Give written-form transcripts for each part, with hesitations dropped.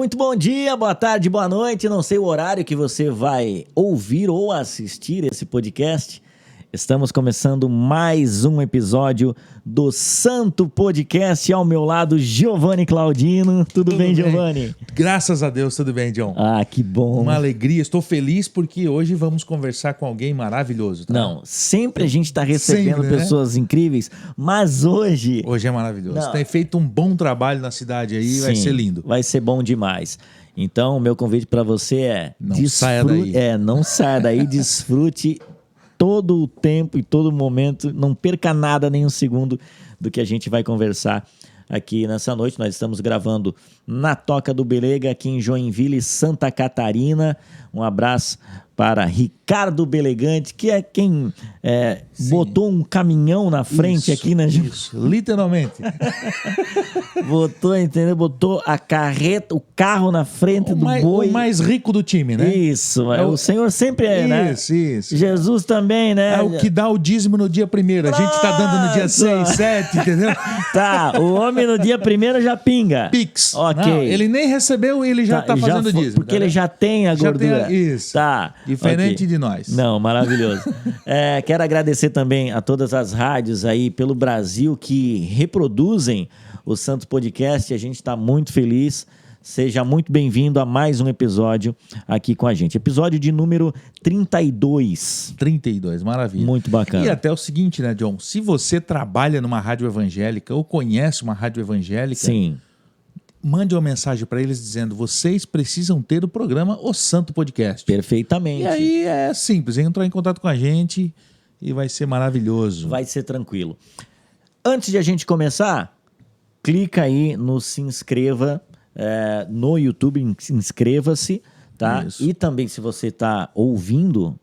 Muito bom dia, boa tarde, boa noite. Não sei o horário que você vai ouvir ou assistir esse podcast. Estamos começando mais um episódio do Santo Podcast. Ao meu lado, Giovanni Claudino. Tudo bem, Giovanni? Graças a Deus, tudo bem, John. Ah, que bom. Uma alegria, estou feliz porque hoje vamos conversar com alguém maravilhoso. Tá? Não, sempre a gente está recebendo Sempre, né? pessoas incríveis, mas hoje... Hoje é maravilhoso. Não. Tem feito um bom trabalho na cidade aí, vai Sim, ser lindo. Vai ser bom demais. Então, o meu convite para você é... Não saia daí. Não saia daí, desfrute todo o tempo e todo momento, não perca nada, nem um segundo do que a gente vai conversar aqui nessa noite. Nós estamos gravando na Toca do Belega, aqui em Joinville, Santa Catarina. Um abraço para Ricardo Belegante, que é quem botou um caminhão na frente aqui, né, Ju? Isso, literalmente. Botou a carreta, o carro na frente do boi. O mais rico do time, né? Isso, o Senhor sempre é, né? Isso. Jesus também, né? É o que dá o dízimo no dia primeiro. A gente tá dando no dia 6, 7, entendeu? Tá, o homem no dia primeiro já pinga. Pix. Ok. Não, ele nem recebeu e ele já tá fazendo dízimo. Porque ele já tem a gordura. Isso. Tá. Diferente de nós. Não, maravilhoso. Quero agradecer também a todas as rádios aí pelo Brasil que reproduzem o Santo Podcast. A gente está muito feliz. Seja muito bem-vindo a mais um episódio aqui com a gente. Episódio de número 32. 32, maravilha. Muito bacana. E até o seguinte, né, John? Se você trabalha numa rádio evangélica ou conhece uma rádio evangélica... Sim. Mande uma mensagem para eles dizendo: vocês precisam ter o programa O Santo Podcast. Perfeitamente. E aí é simples, entrar em contato com a gente e vai ser maravilhoso. Vai ser tranquilo. Antes de a gente começar, clica aí no se inscreva no YouTube, inscreva-se, tá? Isso. E também, se você está ouvindo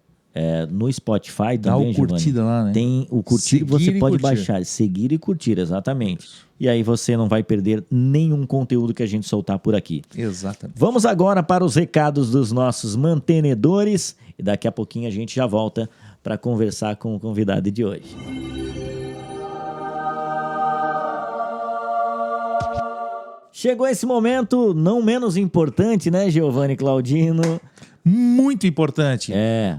no Spotify, Dá também, o curtida Giovanni, lá, né? tem o curtir que você Seguir e pode curtir. baixar, seguir e curtir, exatamente. E aí você não vai perder nenhum conteúdo que a gente soltar por aqui. Exatamente. Vamos agora para os recados dos nossos mantenedores e daqui a pouquinho a gente já volta para conversar com o convidado de hoje. Chegou esse momento não menos importante, né, Giovanni Claudino? Muito importante.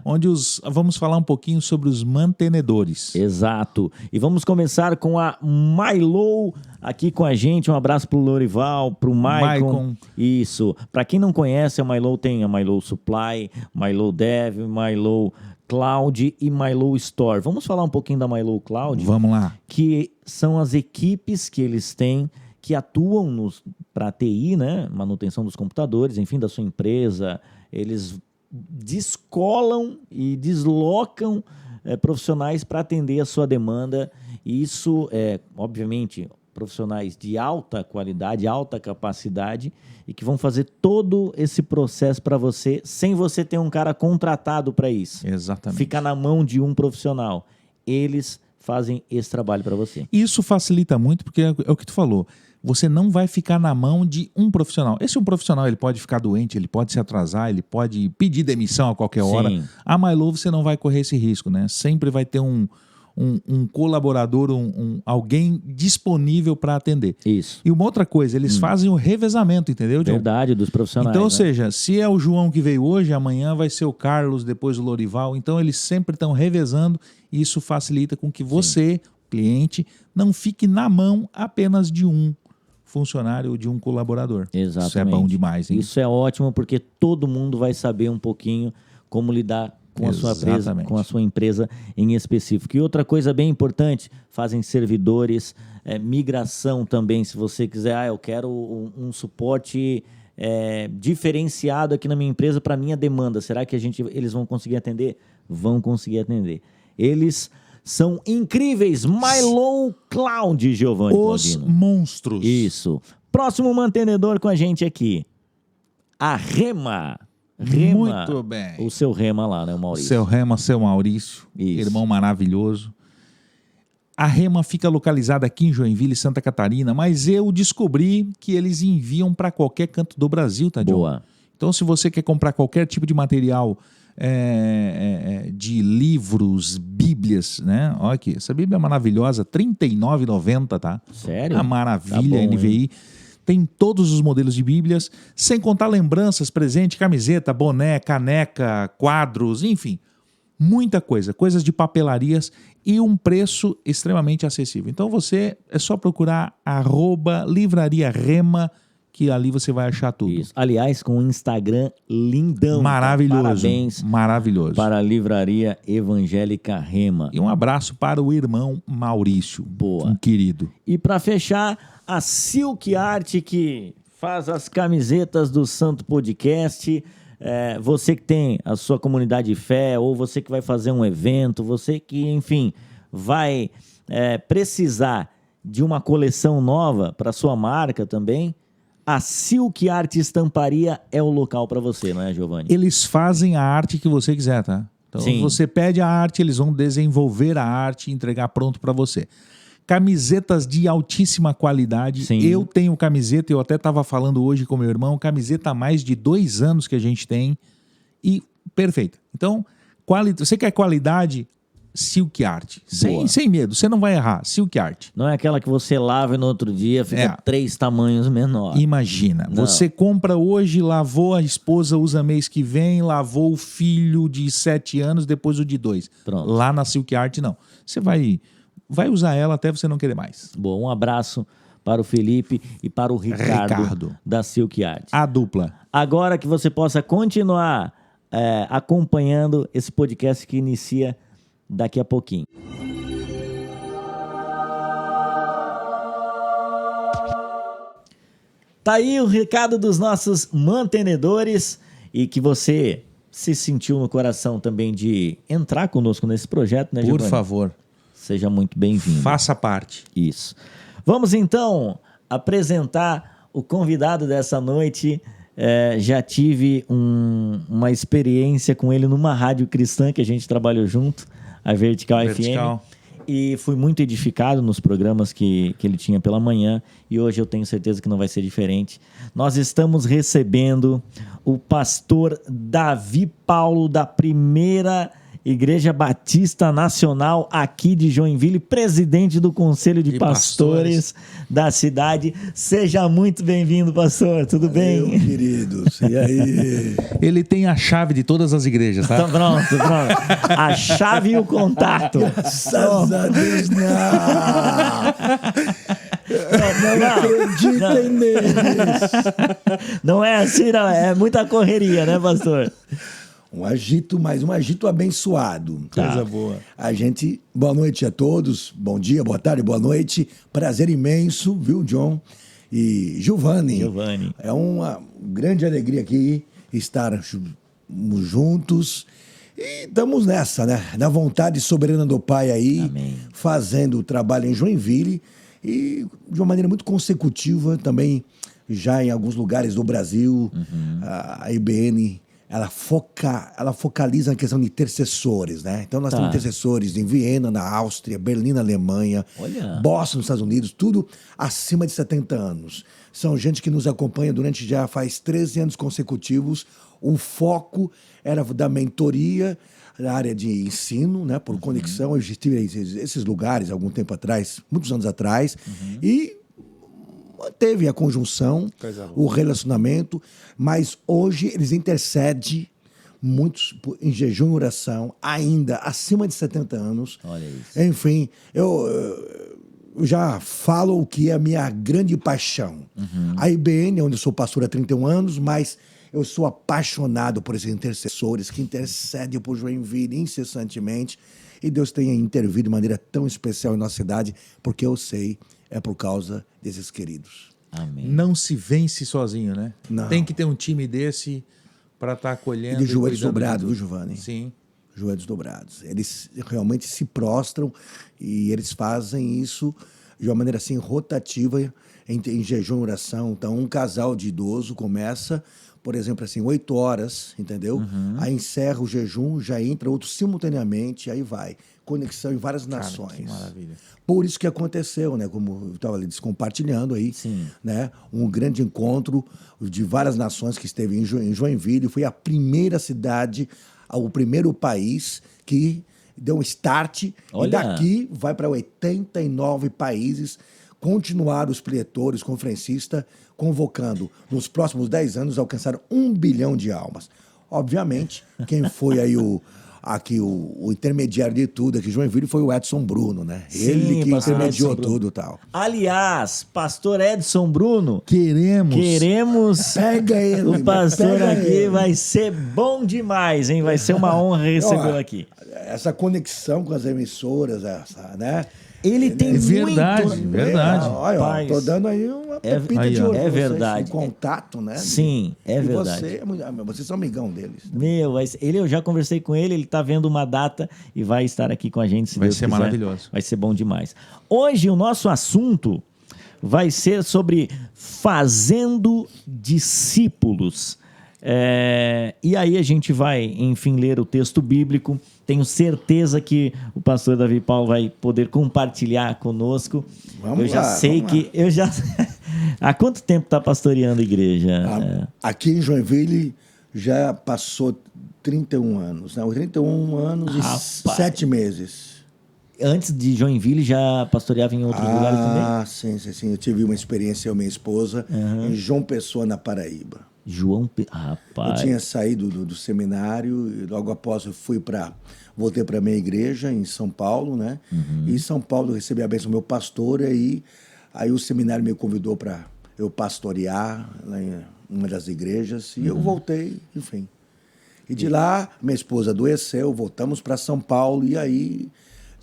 Onde vamos falar um pouquinho sobre os mantenedores. Exato. E vamos começar com a Mylou aqui com a gente. Um abraço pro Lorival, pro Maicon. Isso. Para quem não conhece, a Mylou tem a Mylou Supply, Mylou Dev, Mylou Cloud e Mylou Store. Vamos falar um pouquinho da Mylou Cloud? Vamos lá. Que são as equipes que eles têm que atuam para TI, né? Manutenção dos computadores, enfim, da sua empresa. Eles descolam e deslocam profissionais para atender a sua demanda. E isso obviamente, profissionais de alta qualidade, alta capacidade e que vão fazer todo esse processo para você, sem você ter um cara contratado para isso. Exatamente. Fica na mão de um profissional. Eles fazem esse trabalho para você. Isso facilita muito, porque é o que tu falou. Você não vai ficar na mão de um profissional. Esse um profissional, ele pode ficar doente, ele pode se atrasar, ele pode pedir demissão a qualquer hora. Sim. A Mylou você não vai correr esse risco, né? Sempre vai ter um colaborador, alguém disponível para atender. Isso. E uma outra coisa, eles fazem o revezamento, entendeu, John? Verdade, dos profissionais. Então, ou né? seja, se é o João que veio hoje, amanhã vai ser o Carlos, depois o Lorival. Então, eles sempre estão revezando e isso facilita com que você, cliente, não fique na mão apenas de um funcionário ou de um colaborador. Exatamente. Isso é bom demais, hein? Isso é ótimo porque todo mundo vai saber um pouquinho como lidar com a sua empresa, com a sua empresa em específico. E outra coisa bem importante, fazem servidores, migração também, se você quiser, eu quero um suporte diferenciado aqui na minha empresa para minha demanda. Será que eles vão conseguir atender? Vão conseguir atender. Eles são incríveis. Mylou Cloud, Giovanni Os Claudino. monstros. Isso. Próximo mantenedor com a gente aqui. A Rema. Rema. Muito bem. O seu Rema lá, né, o Maurício? Seu Rema, seu Maurício. Isso. Irmão maravilhoso. A Rema fica localizada aqui em Joinville, Santa Catarina, mas eu descobri que eles enviam para qualquer canto do Brasil, tá, John? Boa. Então, se você quer comprar qualquer tipo de material de livros, bíblias, né? Olha aqui, essa bíblia é maravilhosa, R$ 39,90, tá? Sério? A maravilha, Tá bom, NVI. Tem todos os modelos de Bíblias, sem contar lembranças, presente, camiseta, boné, caneca, quadros, enfim. Muita coisa, coisas de papelarias e um preço extremamente acessível. Então é só procurar @livrariarema, que ali você vai achar tudo. Isso. Aliás, com um Instagram lindão. Maravilhoso. Parabéns Maravilhoso. para a Livraria Evangélica Rema. E um abraço para o irmão Maurício. Boa. Um querido. E para fechar, a Silk Art, que faz as camisetas do Santo Podcast. Você que tem a sua comunidade de fé, ou você que vai fazer um evento, você que, enfim, vai precisar de uma coleção nova para sua marca também, a Silk Art Estamparia é o local para você, não é, Giovanni? Eles fazem a arte que você quiser, tá? Então, Sim. Você pede a arte, eles vão desenvolver a arte e entregar pronto para você. Camisetas de altíssima qualidade. Sim. Eu tenho camiseta, eu até estava falando hoje com meu irmão, camiseta há mais de 2 anos que a gente tem e perfeita. Então, você quer qualidade? Silk Art. Sem medo, você não vai errar. Silk Art. Não é aquela que você lava e no outro dia fica 3 tamanhos menor. Imagina, Não. Você compra hoje, lavou, a esposa usa mês que vem, lavou o filho de 7 anos, depois o de 2. Pronto. Lá na Silk Art, não. Você vai usar ela até você não querer mais. Bom, um abraço para o Felipe e para o Ricardo. Da Silk Art. A dupla. Agora que você possa continuar acompanhando esse podcast que inicia daqui a pouquinho. Tá aí o recado dos nossos mantenedores e que você se sentiu no coração também de entrar conosco nesse projeto, né, Por Giovanni? favor, Seja muito bem-vindo. faça parte. Isso. Vamos então apresentar o convidado dessa noite. Já tive uma experiência com ele numa rádio cristã que a gente trabalhou junto, a Vertical FM. E fui muito edificado nos programas que ele tinha pela manhã. E hoje eu tenho certeza que não vai ser diferente. Nós estamos recebendo o pastor Davi Paulo, da Primeira Igreja Batista Nacional aqui de Joinville, presidente do Conselho de Pastores da cidade. Seja muito bem-vindo, pastor. Tudo bem? Queridos. E aí? Ele tem a chave de todas as igrejas, tá? Então, pronto. A chave e o contato. Graças a Deus, não acreditem neles. Não é assim, não. É muita correria, né, pastor? Um agito, mas um agito abençoado. Coisa boa. Boa noite a todos. Bom dia, boa tarde, boa noite. Prazer imenso, viu, John? E Giovanni. É uma grande alegria aqui estarmos juntos. E estamos nessa, né? Na vontade soberana do Pai aí. Amém. Fazendo o trabalho em Joinville. E de uma maneira muito consecutiva também, já em alguns lugares do Brasil. A IBN... Ela focaliza na questão de intercessores, né? Então, nós temos intercessores em Viena, na Áustria, Berlim, na Alemanha, Boston, nos Estados Unidos, tudo acima de 70 anos. São gente que nos acompanha durante já faz 13 anos consecutivos. O foco era da mentoria, na área de ensino, né? Por conexão. Eu estive esses lugares algum tempo atrás, muitos anos atrás, e teve a conjunção, o relacionamento, mas hoje eles intercedem muitos em jejum e oração, ainda acima de 70 anos. Olha isso. Enfim, eu já falo o que é a minha grande paixão. A IBN, onde eu sou pastor há 31 anos, mas eu sou apaixonado por esses intercessores que intercedem por Joinville incessantemente, e Deus tenha intervido de maneira tão especial em nossa cidade, porque eu sei, é por causa desses queridos. Amém. Não se vence sozinho, né? Não. Tem que ter um time desse para estar acolhendo. E de joelhos cuidando dobrados, de viu, Giovanni? Sim. Joelhos dobrados. Eles realmente se prostram e eles fazem isso de uma maneira assim rotativa em jejum e oração. Então, um casal de idoso começa, por exemplo, assim, 8 horas, entendeu? Aí encerra o jejum, já entra outro simultaneamente, aí vai. Conexão em várias nações. Que maravilha. Por isso que aconteceu, né? Como eu estava ali compartilhando aí, né? Um grande encontro de várias nações que esteve em Joinville. Foi a primeira cidade, o primeiro país que deu um start. Olha. E daqui vai para 89 países continuar os preletores, conferencistas, convocando nos próximos 10 anos alcançar 1 bilhão de almas. Obviamente, quem foi aí o intermediário de tudo aqui, Joinville, foi o Edson Bruno, né? Sim, Ele que pastor intermediou Edson Bruno. tudo e tal. Aliás, pastor Edson Bruno, queremos Pega ele, o pastor pega aqui, ele. vai ser bom demais, hein? Vai ser uma honra recebê-lo aqui. Essa conexão com as emissoras, né? Ele tem muito... Verdade. Olha, ó, Rapaz, tô dando aí uma pepita aí, de ó. ouro. É pra vocês, verdade. um contato, né? Sim, é E verdade. vocês são amigão deles. Eu já conversei com ele, ele tá vendo uma data e vai estar aqui com a gente, se Vai Deus ser quiser. maravilhoso. Vai ser bom demais. Hoje o nosso assunto vai ser sobre fazendo discípulos. E aí a gente vai, enfim, ler o texto bíblico. Tenho certeza que o pastor Davi Paulo vai poder compartilhar conosco. Vamos lá. Há quanto tempo está pastoreando a igreja? Aqui em Joinville já passou 31 anos, né? 31 anos Rapaz. e 7 meses. Antes de Joinville já pastoreava em outros lugares também? Ah, sim. Eu tive uma experiência, eu e minha esposa, em João Pessoa, na Paraíba. Rapaz. Eu tinha saído do seminário e logo após voltei para a minha igreja em São Paulo, né? E em São Paulo eu recebi a bênção do meu pastor e aí o seminário me convidou para eu pastorear lá em uma das igrejas e eu voltei, enfim. E de lá, minha esposa adoeceu, voltamos para São Paulo e aí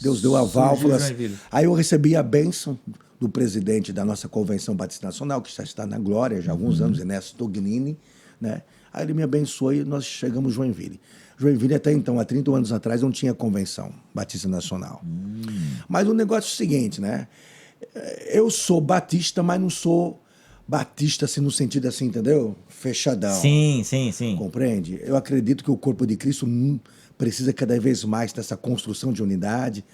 Deus deu aval. Surgiu Assim, Joinville. aí eu recebi a bênção do presidente da nossa Convenção Batista Nacional, que já está na glória já há alguns anos, Ernesto Tognini, né? Aí ele me abençoou e nós chegamos a Joinville. Joinville até então, há 30 anos atrás, não tinha Convenção Batista Nacional. Mas o negócio é o seguinte, né? Eu sou batista, mas não sou batista assim, no sentido assim, entendeu? Fechadão. Sim. Compreende? Eu acredito que o corpo de Cristo precisa cada vez mais dessa construção de unidade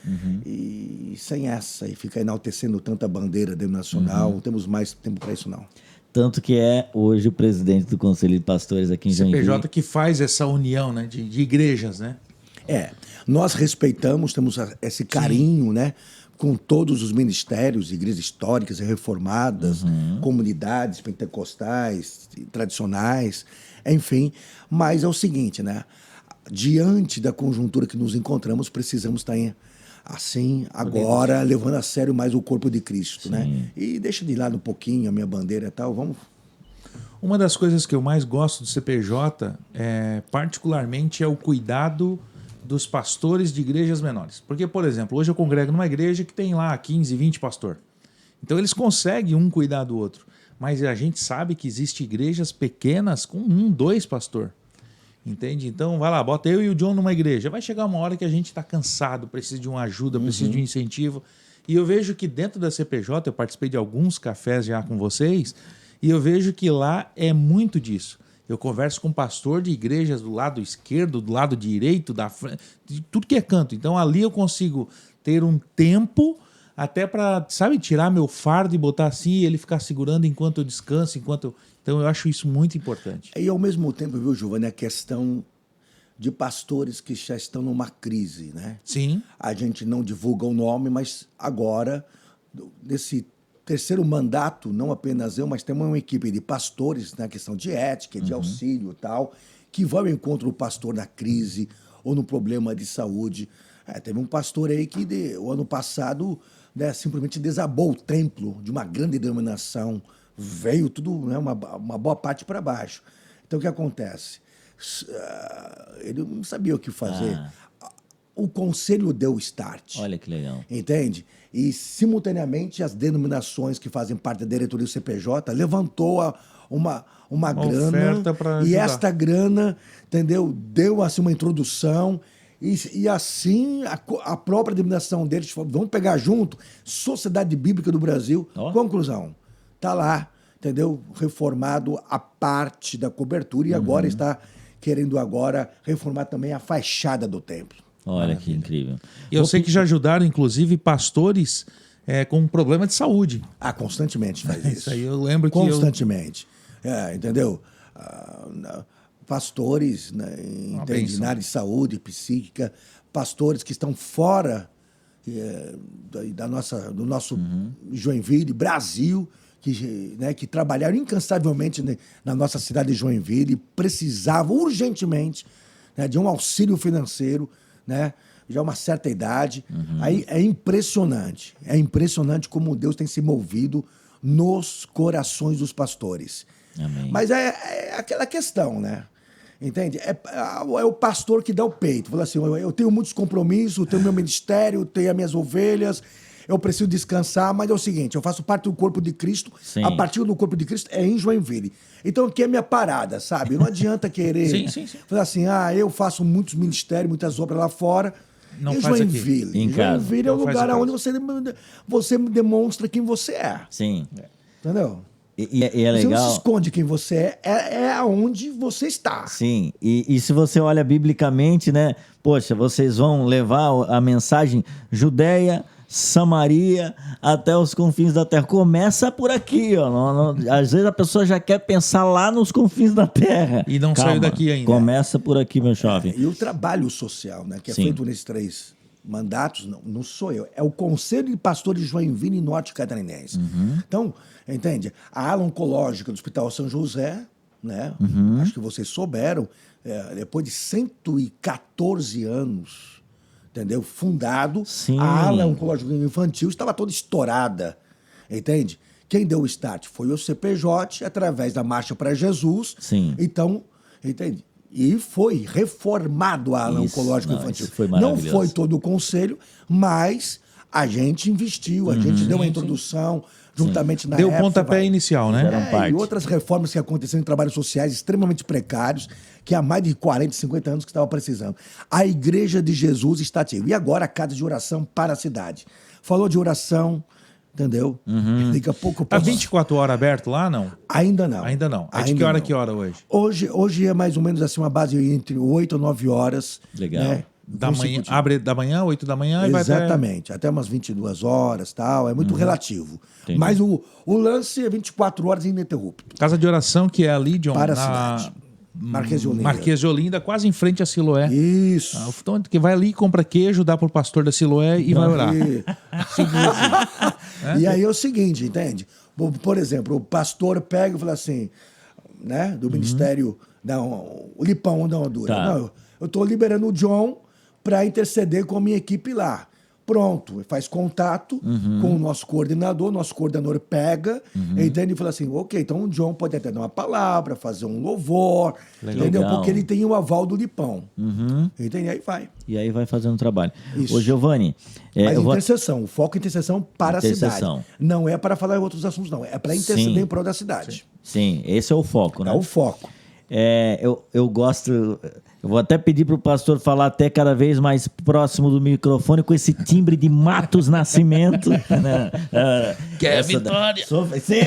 e sem essa, e ficar enaltecendo tanta bandeira denominacional, não temos mais tempo para isso não. Tanto que é hoje o presidente do Conselho de Pastores aqui em Joinville. CPJ que faz essa união, né, de igrejas, né? Nós respeitamos, temos esse carinho, né, com todos os ministérios, igrejas históricas e reformadas, comunidades pentecostais, tradicionais, enfim. Mas é o seguinte, né? Diante da conjuntura que nos encontramos, precisamos estar assim, agora, levando a sério mais o corpo de Cristo, né? E deixa de lado um pouquinho a minha bandeira e tal, vamos... Uma das coisas que eu mais gosto do CPJ, particularmente, é o cuidado dos pastores de igrejas menores. Porque, por exemplo, hoje eu congrego numa igreja que tem lá 15, 20 pastores. Então eles conseguem um cuidar do outro. Mas a gente sabe que existem igrejas pequenas com 1, 2 pastor. Entende? Então vai lá, bota eu e o John numa igreja. Vai chegar uma hora que a gente está cansado, precisa de uma ajuda, precisa de um incentivo. E eu vejo que dentro da CPJ, eu participei de alguns cafés já com vocês, e eu vejo que lá é muito disso. Eu converso com pastor de igrejas do lado esquerdo, do lado direito, da frente, de tudo que é canto. Então ali eu consigo ter um tempo até para, sabe, tirar meu fardo e botar assim e ele ficar segurando enquanto eu descanso, Então eu acho isso muito importante. E ao mesmo tempo, viu, Giovanni, a questão de pastores que já estão numa crise, né? Sim. A gente não divulga o nome, mas agora, nesse terceiro mandato, não apenas eu, mas temos uma equipe de pastores na questão de ética, de auxílio e tal, que vão ao encontro do pastor na crise ou no problema de saúde. Teve um pastor aí que, o ano passado, né, simplesmente desabou o templo de uma grande denominação. Veio tudo, né, uma boa parte para baixo. Então, o que acontece? Ele não sabia o que fazer. O conselho deu o start. Olha que legal. Entende? E, simultaneamente, as denominações que fazem parte da diretoria do CPJ levantou uma grana. Oferta para ajudar. E esta grana, entendeu? Deu assim, uma introdução. E assim, a própria denominação deles falou, vamos pegar junto, Sociedade Bíblica do Brasil. Conclusão. Está lá, entendeu? Reformado a parte da cobertura e agora está querendo reformar também a fachada do templo. Olha que incrível. E eu sei que já ajudaram, inclusive, pastores com problema de saúde. Constantemente faz isso. Isso aí eu lembro que constantemente. Entendeu? Pastores, né, entende, na área de saúde, psíquica, pastores que estão fora, do nosso Joinville, Brasil, que trabalharam incansavelmente, né, na nossa cidade de Joinville, precisavam urgentemente, né, de um auxílio financeiro, né, já uma certa idade. Aí é impressionante como Deus tem se movido nos corações dos pastores. Amém. Mas é aquela questão, né? Entende? É o pastor que dá o peito. Fala assim, eu tenho muitos compromissos, eu tenho meu ministério, eu tenho as minhas ovelhas, eu preciso descansar, mas é o seguinte, eu faço parte do corpo de Cristo, Sim. a partir do corpo de Cristo é em Joinville. Então aqui é minha parada, sabe? Não adianta querer Sim. falar assim, eu faço muitos ministérios, muitas obras lá fora. Não em faz aqui. Joinville. Em casa. Joinville é o Não faz lugar em onde casa. você demonstra quem você é. Sim. Entendeu? E é Você não legal. se esconde quem você é aonde você está. Sim, e se você olha biblicamente, né? Poxa, vocês vão levar a mensagem Judéia, Samaria, até os confins da terra. Começa por aqui, ó. Às vezes a pessoa já quer pensar lá nos confins da terra. E não Calma, saiu daqui ainda. Começa por aqui, meu jovem. E o trabalho social, né, que é Sim. feito nesses 3 mandatos, não sou eu. É o Conselho de Pastores de Joinville e Norte Catarinense. Então, entende? A ala oncológica do Hospital São José, né? Acho que vocês souberam, depois de 114 anos, entendeu? Fundado, Sim. a ala oncológica infantil estava toda estourada, entende? Quem deu o start foi o CPJ, através da Marcha para Jesus. Sim. Então, entende? E foi reformado a ala Isso, oncológica não, infantil. isso foi Não maravilhoso. foi todo o conselho, mas a gente investiu, a gente deu uma introdução, juntamente na Deu época, pontapé inicial, né? Fizeram parte. e outras reformas que aconteceram em trabalhos sociais extremamente precários, que há mais de 40, 50 anos que estava precisando. A Igreja de Jesus está ativa. E agora a casa de oração para a cidade. Falou de oração, entendeu? Daqui a pouco eu Tá posso... 24 horas aberto lá, não? Ainda não. Ainda não. É de Ainda que hora não. que hora hoje? Hoje é mais ou menos assim uma base entre 8 ou 9 horas. Legal. Né? Da manhã, Consecutivo. abre da manhã, 8 da manhã e vai até... Exatamente, até umas 22 horas, tal, é muito relativo. Entendi. Mas o lance é 24 horas ininterrupto. Casa de oração que é ali, John, Para a na cidade. Marquês de Olinda. Marquês de Olinda, quase em frente à Siloé. Isso. Então, que vai ali, compra queijo, dá pro pastor da Siloé e vai orar. E aí é o seguinte, entende? Por exemplo, o pastor pega e fala assim, né, do ministério, o Lipão da Honduras. Tá. Não, eu estou liberando o John para interceder com a minha equipe lá. Pronto, faz contato com o nosso coordenador pega, entende? E fala assim, ok, então o John pode até dar uma palavra, fazer um louvor, entendeu? Legal. Porque ele tem o aval do Lipão. Entende? Aí vai. E aí vai fazendo o trabalho. Isso. Ô, Giovanni, Mas eu vou... intercessão, o foco é intercessão para a Intercessão. cidade. Não é para falar em outros assuntos, não. É para interceder Sim. em prol da cidade. Sim, esse é o foco, né? É o foco. Eu gosto. Eu vou até pedir pro pastor falar até cada vez mais próximo do microfone com esse timbre de Matos Nascimento. Né? Quer Essa vitória? Sim,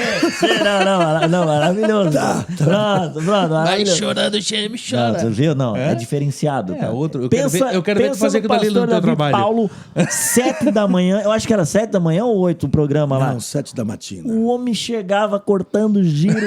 não, maravilhoso. Pronto, Vai maravilhoso. chorando, Xereme, Não, chora. tu viu? Não, é diferenciado. É, cara. outro- eu quero ver tu fazer no aquilo ali no pastor teu Davi trabalho. Paulo, 7 da manhã, eu acho que era 7 da manhã ou 8 o programa lá. Não, 7 da matina. O homem chegava cortando giro.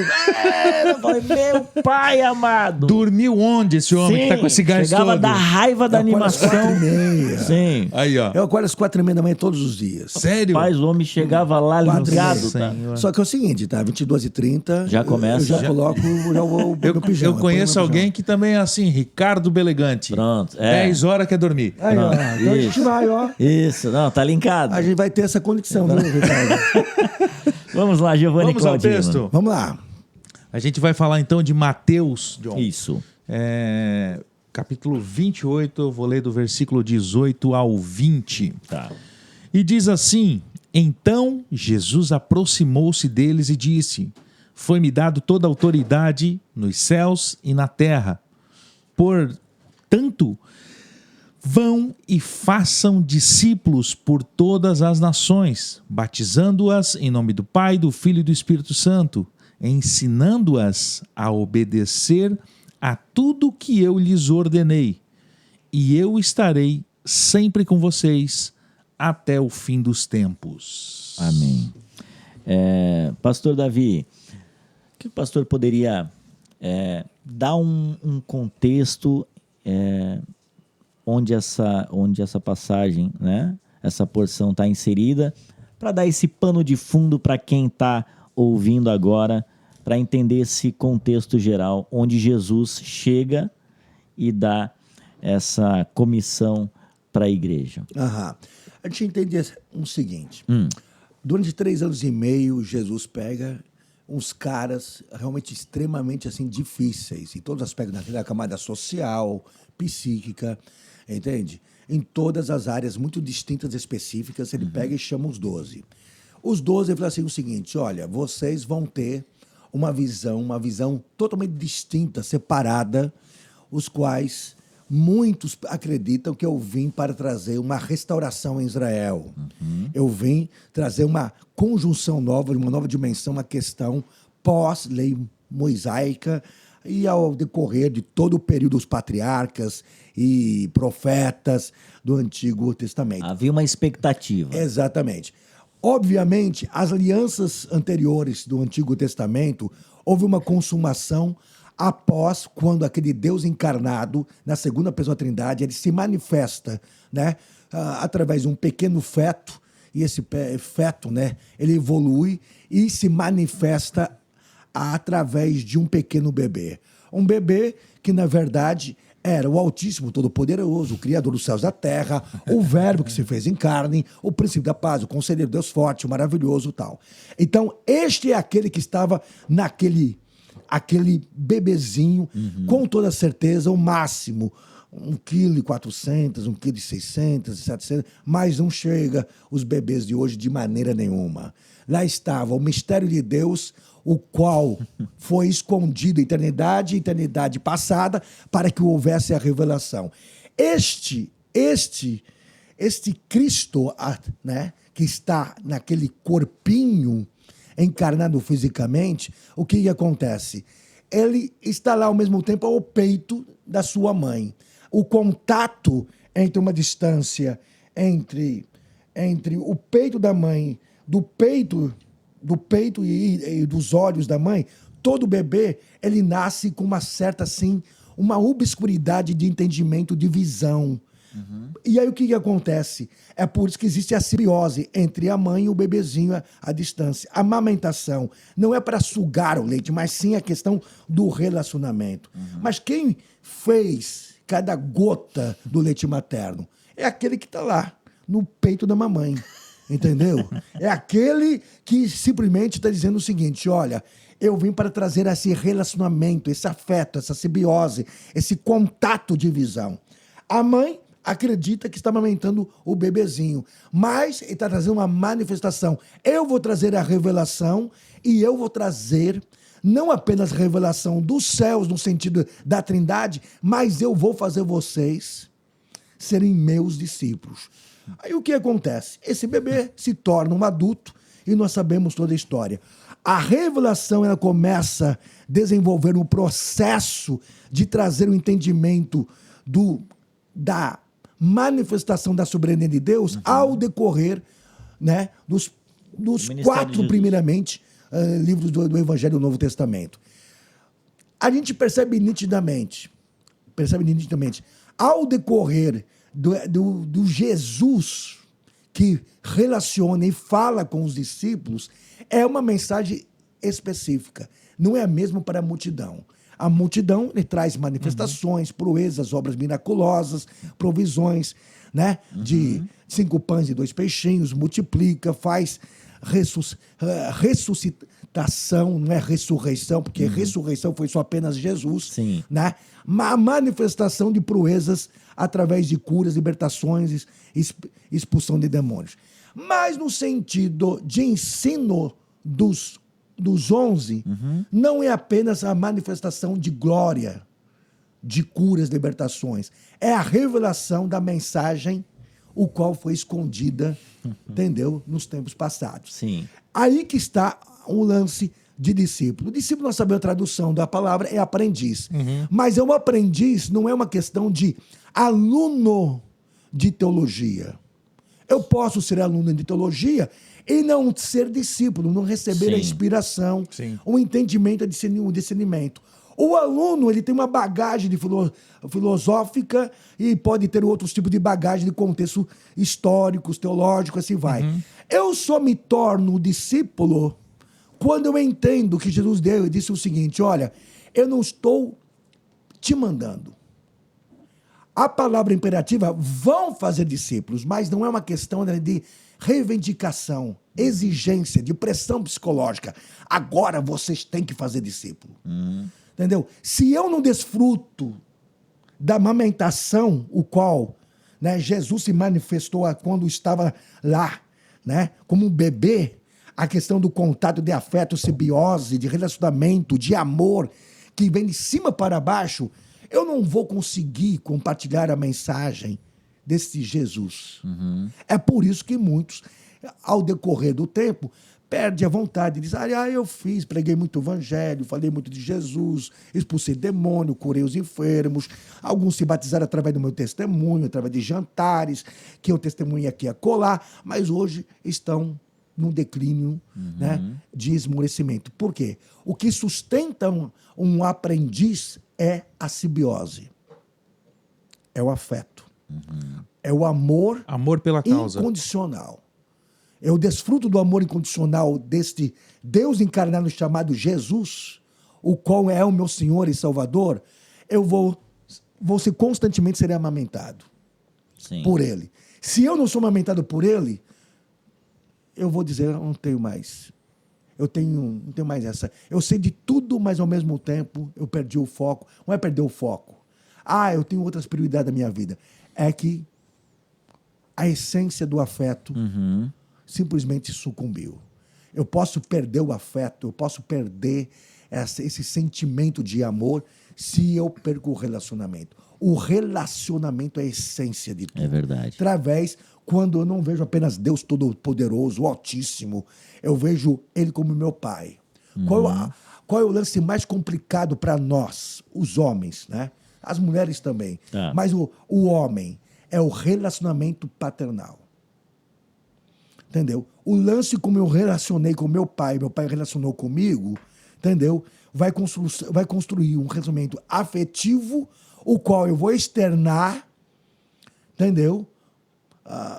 Eu falei, meu pai amado. Dormiu onde esse homem que tá com esse gás chegava todo? da raiva da Eu acordo às animação. 4h30. Sim. Aí, ó. Eu acordo às 4h30 da manhã todos os dias. Sério? Rapaz, o homem chegava lá 4h30. ligado, tá? Senhor. Só que é o seguinte, tá? 22h30. Já começa. Eu já coloco o meu pijama. Eu conheço ponho meu alguém que também é assim, Ricardo Belegante. Pronto. É. 10 horas quer dormir. pijama. Aí, ó. Pronto, Então a gente isso. vai, ó. Isso, não, tá linkado. A gente vai ter essa conexão, viu, Ricardo? Vamos lá, Giovanni Vamos ao Claudino. texto? Vamos lá. A gente vai falar então de Mateus, John. Isso. Capítulo 28, eu vou ler do versículo 18 ao 20. Tá. E diz assim: Então Jesus aproximou-se deles e disse: Foi-me dado toda a autoridade nos céus e na terra. Portanto, vão e façam discípulos por todas as nações, batizando-as em nome do Pai, do Filho e do Espírito Santo, ensinando-as a obedecer a tudo que eu lhes ordenei. E eu estarei sempre com vocês até o fim dos tempos. Amém. Pastor Davi, o que o pastor poderia dar um contexto onde essa passagem, né? essa porção está inserida, para dar esse pano de fundo para quem está ouvindo agora, para entender esse contexto geral, onde Jesus chega e dá essa comissão para a igreja. Aham. A gente entende o seguinte. Durante 3 anos e meio, Jesus pega uns caras realmente extremamente assim, difíceis, em todos os aspectos, na camada social, psíquica, entende? Em todas as áreas muito distintas, específicas, ele pega e chama os 12. Os 12, ele fala assim o seguinte, olha, vocês vão ter uma visão totalmente distinta, separada, os quais muitos acreditam que eu vim para trazer uma restauração em Israel. Eu vim trazer uma conjunção nova, uma nova dimensão, uma questão pós-lei mosaica e ao decorrer de todo o período dos patriarcas e profetas do Antigo Testamento. Havia uma expectativa. Exatamente. Obviamente, as alianças anteriores do Antigo Testamento, houve uma consumação após quando aquele Deus encarnado, na segunda pessoa da Trindade, ele se manifesta, né, através de um pequeno feto, e esse feto, né, ele evolui e se manifesta através de um pequeno bebê. Um bebê que, na verdade, era o Altíssimo, Todo-Poderoso, o Criador dos céus e da terra, o Verbo que se fez em carne, o Príncipe da paz, o Conselheiro Deus forte, o maravilhoso e tal. Então, este é aquele que estava aquele bebezinho, com toda certeza, o máximo, 1,4 kg, 1,6 kg, 700, mas não chega os bebês de hoje de maneira nenhuma. Lá estava o mistério de Deus, o qual foi escondido eternidade passada, para que houvesse a revelação. Este Cristo, né, que está naquele corpinho encarnado fisicamente, o que acontece? Ele está lá ao mesmo tempo ao peito da sua mãe. O contato entre uma distância entre o peito da mãe, do peito e dos olhos da mãe, todo bebê, ele nasce com uma certa, assim, uma obscuridade de entendimento, de visão. E aí o que acontece? É por isso que existe a simbiose entre a mãe e o bebezinho à distância. A amamentação não é para sugar o leite, mas sim a questão do relacionamento. Mas quem fez cada gota do leite materno? É aquele que está lá, no peito da mamãe. Entendeu? É aquele que simplesmente está dizendo o seguinte, olha, eu vim para trazer esse relacionamento, esse afeto, essa simbiose, esse contato de visão. A mãe acredita que está amamentando o bebezinho, mas ele está trazendo uma manifestação. Eu vou trazer a revelação e eu vou trazer não apenas revelação dos céus no sentido da Trindade, mas eu vou fazer vocês serem meus discípulos. Aí o que acontece? Esse bebê se torna um adulto e nós sabemos toda a história. A revelação ela começa a desenvolver um processo de trazer o entendimento da manifestação da soberania de Deus ao decorrer, né, dos 4, primeiramente, livros do Evangelho do Novo Testamento. A gente percebe nitidamente, ao decorrer do Jesus que relaciona e fala com os discípulos, é uma mensagem específica. Não é a mesma para a multidão. A multidão ele traz manifestações, proezas, obras miraculosas, provisões, né? De 5 pães e 2 peixinhos, multiplica, faz ressuscitação, não é ressurreição, porque ressurreição foi só apenas Jesus. Sim. Né? A manifestação de proezas através de curas, libertações, expulsão de demônios. Mas no sentido de ensino dos 11, não é apenas a manifestação de glória, de curas, libertações. É a revelação da mensagem, o qual foi escondida, entendeu? Nos tempos passados. Sim. Aí que está o lance de discípulo. O discípulo, nós sabemos a tradução da palavra, é aprendiz. Mas é um aprendiz, não é uma questão de aluno de teologia. Eu posso ser aluno de teologia e não ser discípulo, não receber a inspiração, o entendimento, o discernimento. O aluno, ele tem uma bagagem filosófica e pode ter outros tipos de bagagem de contexto históricos, teológicos, assim vai. Eu só me torno discípulo quando eu entendo que Jesus deu e disse o seguinte, olha, eu não estou te mandando. A palavra imperativa, vão fazer discípulos, mas não é uma questão de reivindicação, exigência, de pressão psicológica. Agora vocês têm que fazer discípulo. Entendeu? Se eu não desfruto da amamentação, o qual, né, Jesus se manifestou quando estava lá, né, como um bebê, a questão do contato de afeto, simbiose, de relacionamento, de amor, que vem de cima para baixo, eu não vou conseguir compartilhar a mensagem desse Jesus. É por isso que muitos, ao decorrer do tempo, perdem a vontade. Dizem, eu fiz, preguei muito evangelho, falei muito de Jesus, expulsei demônio, curei os enfermos. Alguns se batizaram através do meu testemunho, através de jantares, que eu testemunhei aqui e acolá, mas hoje estão num declínio, né, de esmorecimento. Por quê? O que sustenta um aprendiz é a simbiose. É o afeto. É o amor, Amor pela causa. incondicional. Eu desfruto do amor incondicional deste Deus encarnado chamado Jesus, o qual é o meu Senhor e Salvador. Eu vou ser constantemente ser amamentado por Ele. Se eu não sou amamentado por Ele, eu vou dizer, eu não tenho mais. Não tenho mais essa. Eu sei de tudo, mas ao mesmo tempo eu perdi o foco. Não é perder o foco. Eu tenho outras prioridades da minha vida. É que a essência do afeto simplesmente sucumbiu. Eu posso perder o afeto, eu posso perder esse sentimento de amor se eu perco o relacionamento. O relacionamento é a essência de tudo. É verdade. Através, quando eu não vejo apenas Deus Todo-Poderoso, o Altíssimo, eu vejo Ele como meu Pai. Qual é o lance mais complicado para nós, os homens, né? As mulheres também. Mas o homem é o relacionamento paternal. Entendeu? O lance como eu relacionei com meu pai relacionou comigo, entendeu? Vai construir um relacionamento afetivo, o qual eu vou externar, entendeu?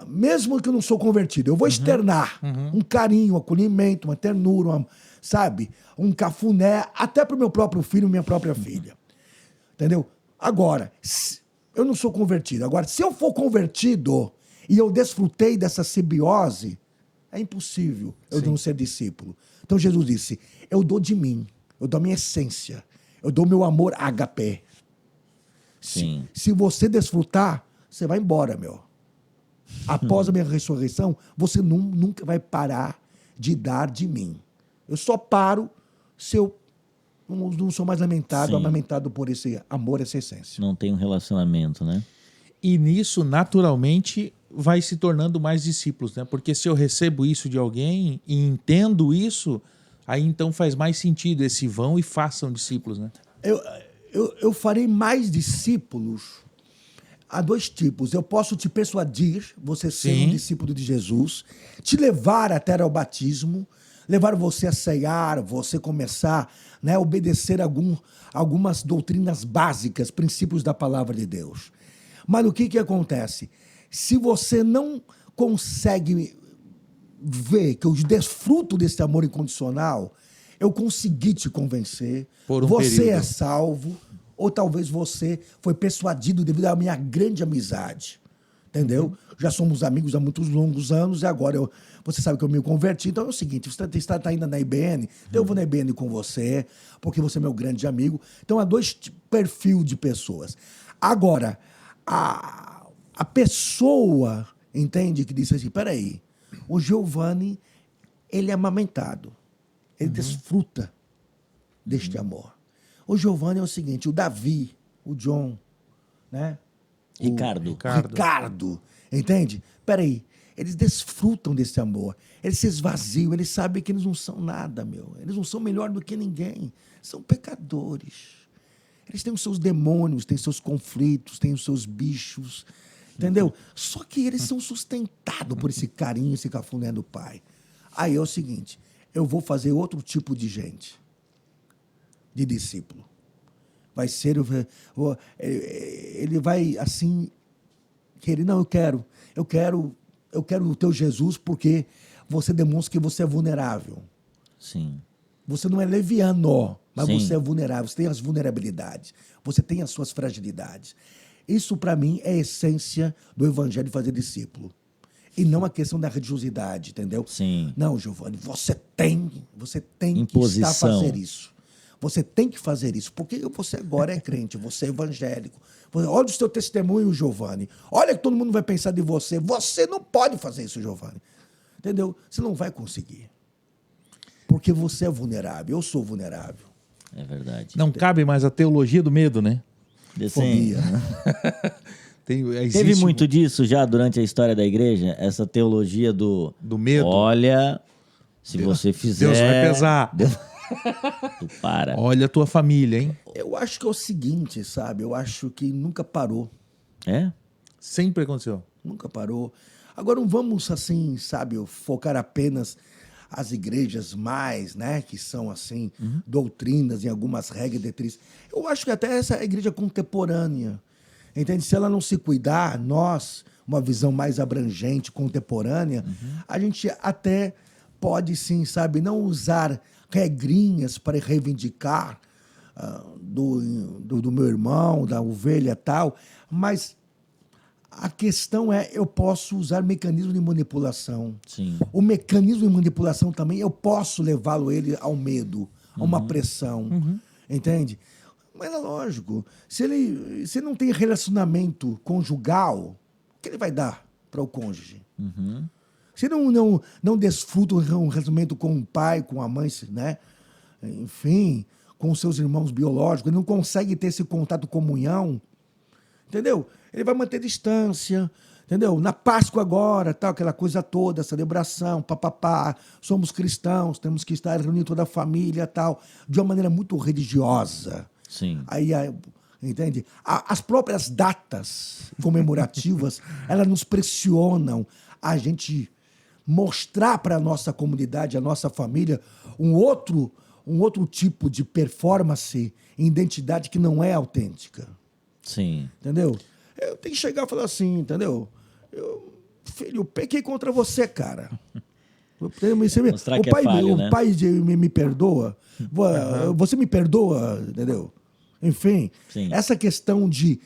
Mesmo que eu não sou convertido, eu vou externar um carinho, um acolhimento, uma ternura, sabe? Um cafuné, até para o meu próprio filho e minha própria filha. Entendeu? Agora, eu não sou convertido. Agora, se eu for convertido e eu desfrutei dessa simbiose, é impossível eu não ser discípulo. Então Jesus disse, eu dou de mim, eu dou a minha essência, eu dou meu amor ágape. Se você desfrutar, você vai embora, meu. Após a minha ressurreição, você nunca vai parar de dar de mim. Eu só paro se eu não sou mais amamentado por esse amor, essa essência. Não tem um relacionamento, né? E nisso, naturalmente, vai se tornando mais discípulos, né? Porque se eu recebo isso de alguém e entendo isso, aí então faz mais sentido esse vão e façam discípulos, né? Eu farei mais discípulos. Há dois tipos. Eu posso te persuadir, você ser um discípulo de Jesus, te levar até ao batismo, levar você a ceiar, você começar, né, a obedecer algumas doutrinas básicas, princípios da palavra de Deus. Mas o que acontece? Se você não consegue ver que eu desfruto desse amor incondicional, eu consegui te convencer, você período. é salvo, ou talvez você foi persuadido devido à minha grande amizade, entendeu? Já somos amigos há muitos longos anos e agora você sabe que eu me converti. Então é o seguinte, você está indo na IBN, então eu vou na IBN com você, porque você é meu grande amigo. Então há dois perfis de pessoas. Agora, a pessoa, entende, que disse assim, peraí, o Giovanni, ele é amamentado, ele desfruta deste amor. O Giovanni é o seguinte, o Davi, o John, né? Ricardo, entende? Peraí, eles desfrutam desse amor, eles se esvaziam, eles sabem que eles não são nada, meu. Eles não são melhor do que ninguém, são pecadores. Eles têm os seus demônios, têm seus conflitos, têm os seus bichos, entendeu? Só que eles são sustentados por esse carinho, esse cafuné do Pai. Aí é o seguinte, eu vou fazer outro tipo de gente, de discípulo. vai ser... Ele vai, assim, querer... Não, eu quero o teu Jesus porque você demonstra que você é vulnerável. Sim. Você não é leviano, mas Sim. você é vulnerável, você tem as vulnerabilidades, você tem as suas fragilidades. Isso, para mim, é a essência do evangelho de fazer discípulo. E não a questão da religiosidade, entendeu? Sim. Não, Giovanni, você tem que Imposição. estar a fazer isso. Você tem que fazer isso, porque você agora é crente, você é evangélico. Olha o seu testemunho, Giovanni. Olha que todo mundo vai pensar de você. Você não pode fazer isso, Giovanni. Entendeu? Você não vai conseguir. Porque você é vulnerável, eu sou vulnerável. É verdade. Não cabe mais a teologia do medo, né? Sim. Fobia. Teve muito disso já durante a história da igreja? Essa teologia do medo. Olha, se você fizer... Deus vai pesar. Tu para. Olha a tua família, hein? Eu acho que é o seguinte, sabe? Eu acho que nunca parou. É? Sempre aconteceu. Nunca parou. Agora não vamos, assim, sabe, focar apenas as igrejas mais, né, que são, assim, doutrinas em algumas regras e diretrizes. Eu acho que até essa igreja contemporânea, entende? Se ela não se cuidar, nós, uma visão mais abrangente, contemporânea, a gente até pode, sim, sabe, não usar regrinhas para reivindicar do meu irmão, da ovelha e tal, mas a questão é, eu posso usar mecanismo de manipulação. Sim. O mecanismo de manipulação também, eu posso levá-lo ele ao medo, a uma pressão, entende? Mas é lógico, se ele não tem relacionamento conjugal, o que ele vai dar para o cônjuge? Se não desfruta um relacionamento com o pai, com a mãe, né? Enfim, com os seus irmãos biológicos, ele não consegue ter esse contato, comunhão, entendeu? Ele vai manter distância, entendeu? Na Páscoa agora, tal, aquela coisa toda, celebração, papapá, somos cristãos, temos que estar reunindo toda a família, tal, de uma maneira muito religiosa. Sim. Aí, entende? As próprias datas comemorativas, elas nos pressionam a gente mostrar para a nossa comunidade, a nossa família, um outro tipo de performance e identidade que não é autêntica. Sim. Entendeu? Eu tenho que chegar e falar assim, entendeu? Filho, eu pequei contra você, cara. Mostrar que é falho, né? O pai me perdoa. Você me perdoa, entendeu? Enfim, Sim. essa questão de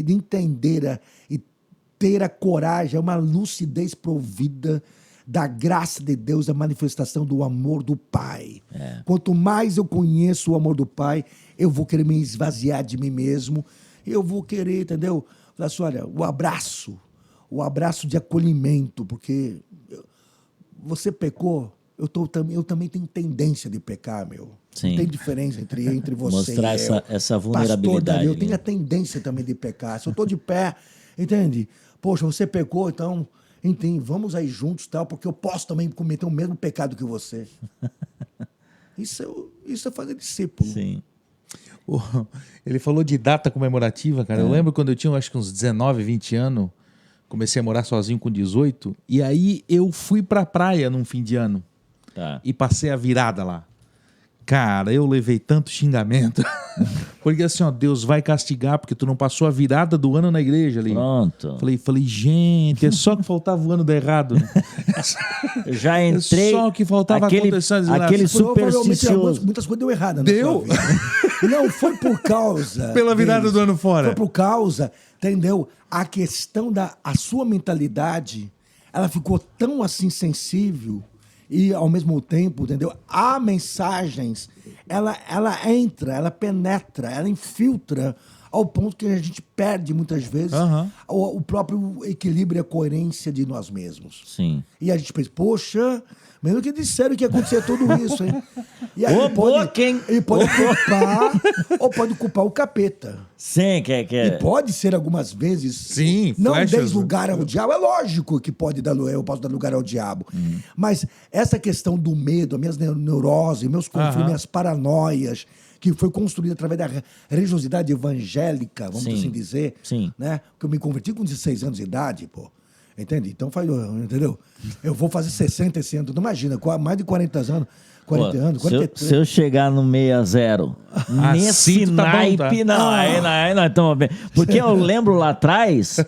entender e ter a coragem, uma lucidez provida da graça de Deus, da manifestação do amor do Pai. É. Quanto mais eu conheço o amor do Pai, eu vou querer me esvaziar de mim mesmo. Eu vou querer, entendeu? Falar assim, olha, o abraço de acolhimento, porque você pecou, eu também tenho tendência de pecar, meu. Sim. Não tem diferença entre você mostrar e eu. essa vulnerabilidade. Pastor Davi, eu né? tenho a tendência também de pecar. Se eu estou de pé, entende? Poxa, você pecou, então, entende? Vamos aí juntos, tal, porque eu posso também cometer o mesmo pecado que você. Isso é fazer discípulo. Sim. Ele falou de data comemorativa, cara. Eu lembro quando eu tinha, acho que uns 19, 20 anos, comecei a morar sozinho com 18, e aí eu fui pra praia num fim de ano Tá. e passei a virada lá. Cara, eu levei tanto xingamento. Porque assim, ó, Deus vai castigar porque tu não passou a virada do ano na igreja ali. Pronto. Falei, gente, é só que faltava o ano do errado. Né? Eu já entrei. É só o que faltava acontecer. Aquele Provavelmente supersticioso. muitas coisas deu errado. Deu? Não, foi por causa. Pela virada do ano fora. Foi por causa, entendeu? A questão a sua mentalidade, ela ficou tão assim sensível e ao mesmo tempo, entendeu? Há mensagens, ela entra, ela penetra, ela infiltra ao ponto que a gente perde muitas vezes o próprio equilíbrio e a coerência de nós mesmos. Sim. E a gente pensa, poxa, mesmo que disseram que ia acontecer tudo isso, hein? E aí Ô, boca, hein? ele pode culpar, ou pode culpar o capeta. Sim, que E é. pode ser algumas vezes. Sim, não flechas, dês lugar ao diabo. É lógico que eu posso dar lugar ao diabo. Mas essa questão do medo, as minhas neuroses, meus conflitos, minhas paranoias, que foi construída através da religiosidade evangélica, vamos Sim. assim dizer. Sim. Né? Porque eu me converti com 16 anos de idade, pô. Entende? Então, entendeu? Eu vou fazer 60 esse ano. Tu imagina, mais de 40 anos. 40 anos, Se 43. eu chegar no 60, nesse Assim tu tá bom, naipe, tá? não, aí nós estamos bem. Porque eu lembro lá atrás,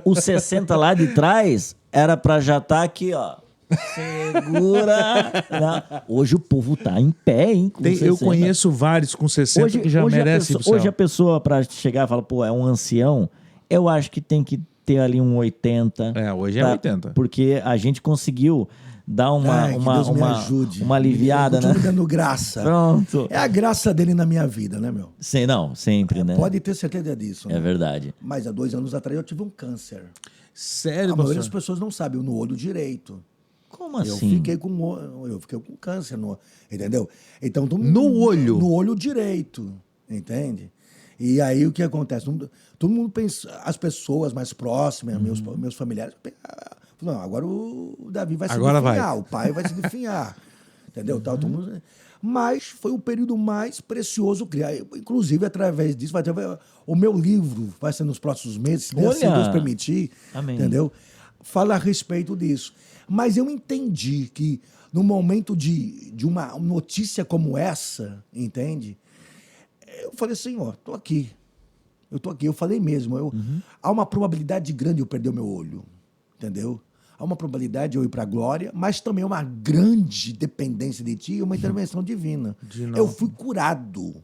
os 60 lá de trás, era pra já estar aqui, ó. Segura. Não. Hoje o povo tá em pé, hein? Com Eu 60. conheço vários com 60 que já merecem ir pro céu. Hoje a pessoa, pra chegar e falar, pô, é um ancião, eu acho que tem que ter ali um 80. Hoje é 80. Porque a gente conseguiu dar Ai, que Deus me ajude. uma aliviada, né? Continue dando graça. Pronto. É a graça dele na minha vida, né, meu? Não, sempre, né? Pode ter certeza disso. É né? verdade. Mas há 2 anos atrás eu tive um câncer. Sério, A maioria das pastor? pessoas não sabe, no olho direito. Como Eu assim? fiquei com câncer, entendeu? Então, No olho? No olho direito, entende? E aí o que acontece? Todo mundo pensa, as pessoas mais próximas, meus familiares, não, agora o Davi vai se Agora definhar, vai. o pai vai se definhar, entendeu? Todo mundo, mas foi o período mais precioso criar, inclusive através disso, o meu livro vai ser nos próximos meses, se Olha! Deus permitir, Amém. entendeu? Fala a respeito disso. Mas eu entendi que no momento de uma notícia como essa, entende? Eu falei, Senhor, tô aqui. Eu tô aqui. Eu falei mesmo. Há uma probabilidade grande de eu perder o meu olho, entendeu? Há uma probabilidade de eu ir para a glória, mas também uma grande dependência de ti e uma intervenção divina. Eu fui curado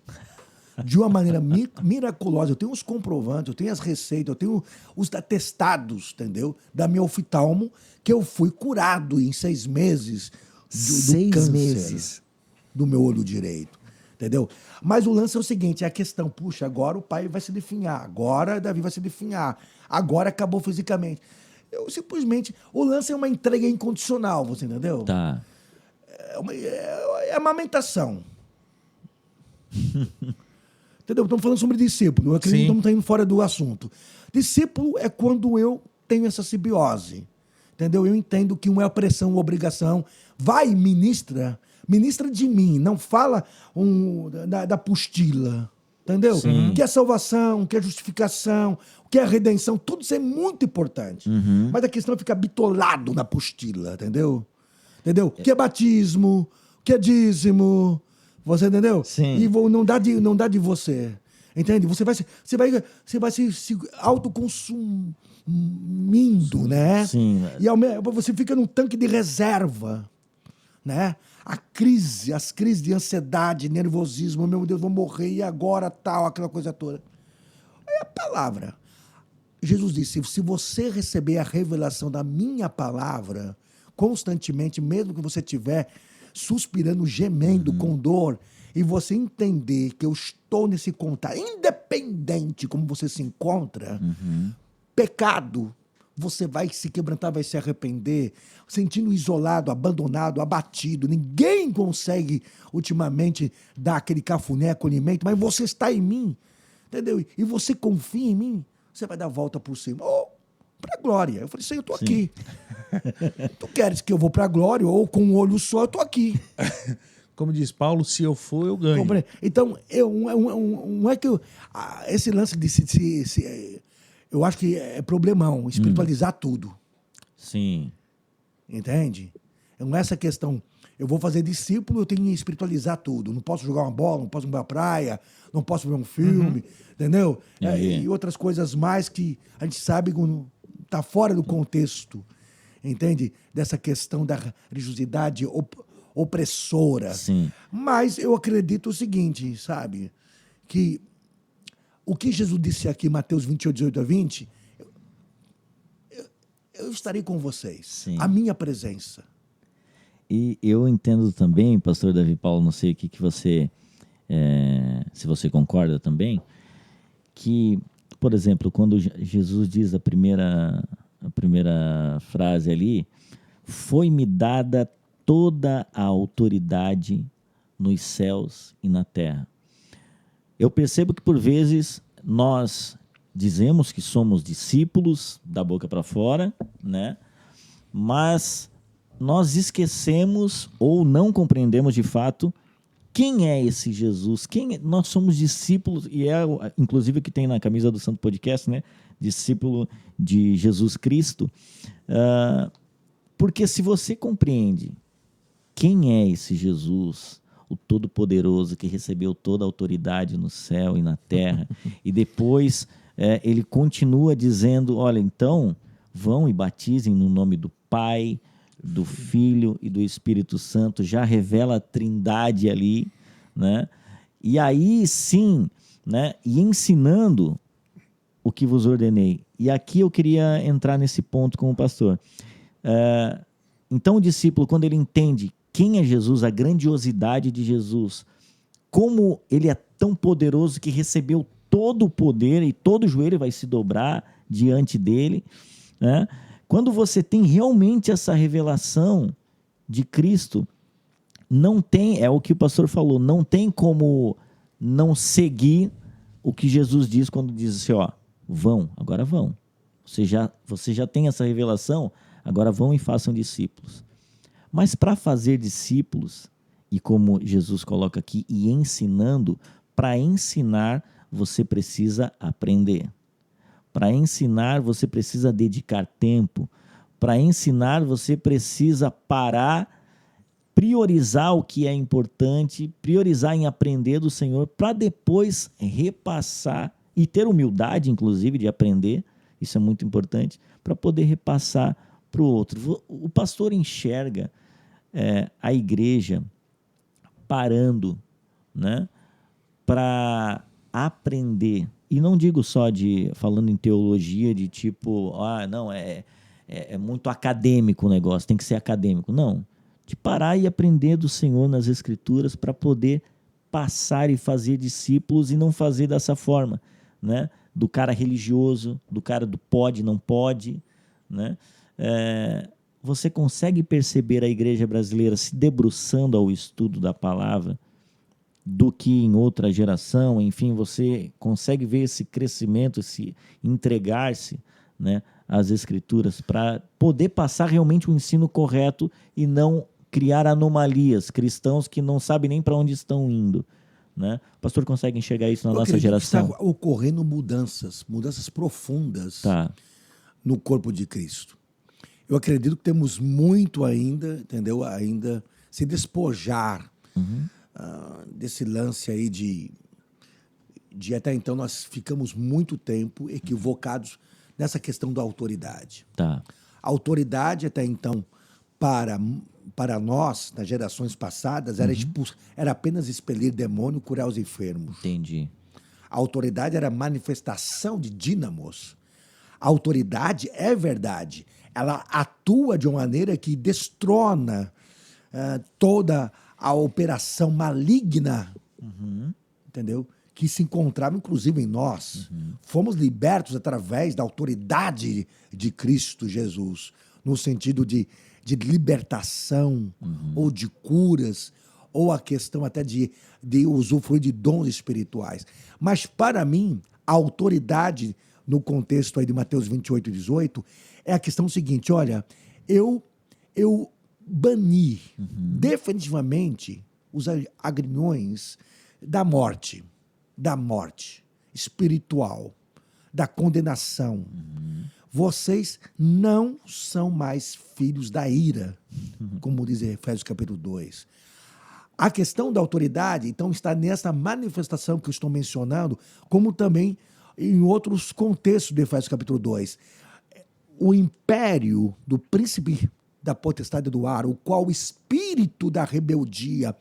de uma maneira miraculosa. Eu tenho os comprovantes, eu tenho as receitas, eu tenho os atestados, entendeu? Da minha oftalmo, que eu fui curado em 6 meses do 6 câncer meses. do meu olho direito, entendeu? Mas o lance é o seguinte, é a questão, puxa, agora o pai vai se definhar, agora Davi vai se definhar, agora acabou fisicamente. Eu simplesmente, o lance é uma entrega incondicional, você entendeu? Tá. É amamentação. Entendeu? Estamos falando sobre discípulo. Eu acredito que estamos indo fora do assunto. Discípulo é quando eu tenho essa simbiose. Entendeu? Eu entendo que uma é opressão, obrigação. Vai, ministra de mim. Não fala da apostila. Entendeu? O que é salvação, o que é justificação, o que é redenção. Tudo isso é muito importante. Mas a questão é ficar bitolado na apostila. Entendeu? Entendeu? O que é batismo, o que é dízimo. Você entendeu? Sim. E não dá de você. Entende? Você vai se autoconsumindo, né? Sim. E você fica num tanque de reserva, né? As crises de ansiedade, nervosismo, meu Deus, vou morrer, e agora tal, aquela coisa toda. É a palavra. Jesus disse, se você receber a revelação da minha palavra constantemente, mesmo que você estiver suspirando, gemendo com dor, e você entender que eu estou nesse contato, independente como você se encontra, pecado, você vai se quebrantar, vai se arrepender, sentindo isolado, abandonado, abatido. Ninguém consegue, ultimamente, dar aquele cafuné, acolhimento, mas você está em mim, entendeu? E você confia em mim, você vai dar a volta por cima. Para a glória. Eu falei, Senhor, eu estou aqui. Tu queres que eu vou para a glória ou com um olho só, eu estou aqui. Como diz Paulo, se eu for, eu ganho. Então, não é que esse lance de eu acho que é problemão, espiritualizar tudo. Sim. Entende? Não é essa questão. Eu vou fazer discípulo, eu tenho que espiritualizar tudo. Não posso jogar uma bola, não posso ir pra praia, não posso ver um filme, entendeu? E outras coisas mais que a gente sabe que está fora do contexto, entende? Dessa questão da religiosidade opressora. Sim. Mas eu acredito o seguinte, sabe? Que o que Jesus disse aqui, Mateus 28, 18 a 20, eu estarei com vocês. Sim. A minha presença. E eu entendo também, pastor Davi Paulo, não sei o que você, se você concorda também, que, por exemplo, quando Jesus diz a primeira frase ali, foi-me dada toda a autoridade nos céus e na terra. Eu percebo que, por vezes, nós dizemos que somos discípulos da boca para fora, né? Mas nós esquecemos ou não compreendemos de fato quem é esse Jesus. Nós somos discípulos, e inclusive o que tem na camisa do Santo Podcast, né? Discípulo de Jesus Cristo. Porque se você compreende quem é esse Jesus, o Todo-Poderoso, que recebeu toda a autoridade no céu e na terra. E depois ele continua dizendo, olha, então vão e batizem no nome do Pai, do Filho e do Espírito Santo. Já revela a trindade ali, né? E aí sim, né? E ensinando o que vos ordenei. E aqui eu queria entrar nesse ponto com o pastor. Então o discípulo, quando ele entende quem é Jesus, a grandiosidade de Jesus, como ele é tão poderoso que recebeu todo o poder e todo joelho vai se dobrar diante dele, né? Quando você tem realmente essa revelação de Cristo, não tem, é o que o pastor falou, não tem como não seguir o que Jesus diz quando diz assim, ó, vão, agora vão. Você já tem essa revelação, agora vão e façam discípulos. Mas para fazer discípulos, e como Jesus coloca aqui, e ensinando, para ensinar você precisa aprender. Para ensinar você precisa dedicar tempo. Para ensinar você precisa parar, priorizar o que é importante, priorizar em aprender do Senhor, para depois repassar e ter humildade, inclusive, de aprender, isso é muito importante, para poder repassar para o outro. O pastor enxerga a igreja parando, né, para aprender. E não digo só falando em teologia, de tipo, não, é muito acadêmico o negócio, tem que ser acadêmico. Não, de parar e aprender do Senhor nas Escrituras para poder passar e fazer discípulos e não fazer dessa forma, né? Do cara religioso, do cara do pode, não pode, né? Você consegue perceber a igreja brasileira se debruçando ao estudo da palavra do que em outra geração, enfim, você consegue ver esse crescimento, esse entregar-se, né, às Escrituras para poder passar realmente o ensino correto e não criar anomalias, cristãos que não sabem nem para onde estão indo, né? O pastor consegue enxergar isso na nossa geração? Está ocorrendo mudanças profundas no corpo de Cristo. Eu acredito que temos muito ainda, entendeu? Ainda se despojar desse lance aí de até então nós ficamos muito tempo equivocados nessa questão da autoridade. A autoridade até então para nós, nas gerações passadas, era apenas expelir demônio, curar os enfermos. Entendi. A autoridade era manifestação de dínamos. A autoridade é verdade. Ela atua de uma maneira que destrona toda a operação maligna, entendeu? Que se encontrava, inclusive, em nós. Fomos libertos através da autoridade de Cristo Jesus, no sentido de libertação, ou de curas, ou a questão até de usufruir de dons espirituais. Mas, para mim, a autoridade, no contexto aí de Mateus 28, 18, é a questão seguinte, olha, eu bani definitivamente os agrilhões da morte espiritual, da condenação. Vocês não são mais filhos da ira, como diz Efésios capítulo 2. A questão da autoridade, então, está nessa manifestação que eu estou mencionando, como também em outros contextos de Efésios capítulo 2. O império do príncipe da potestade do ar, o qual o espírito da rebeldia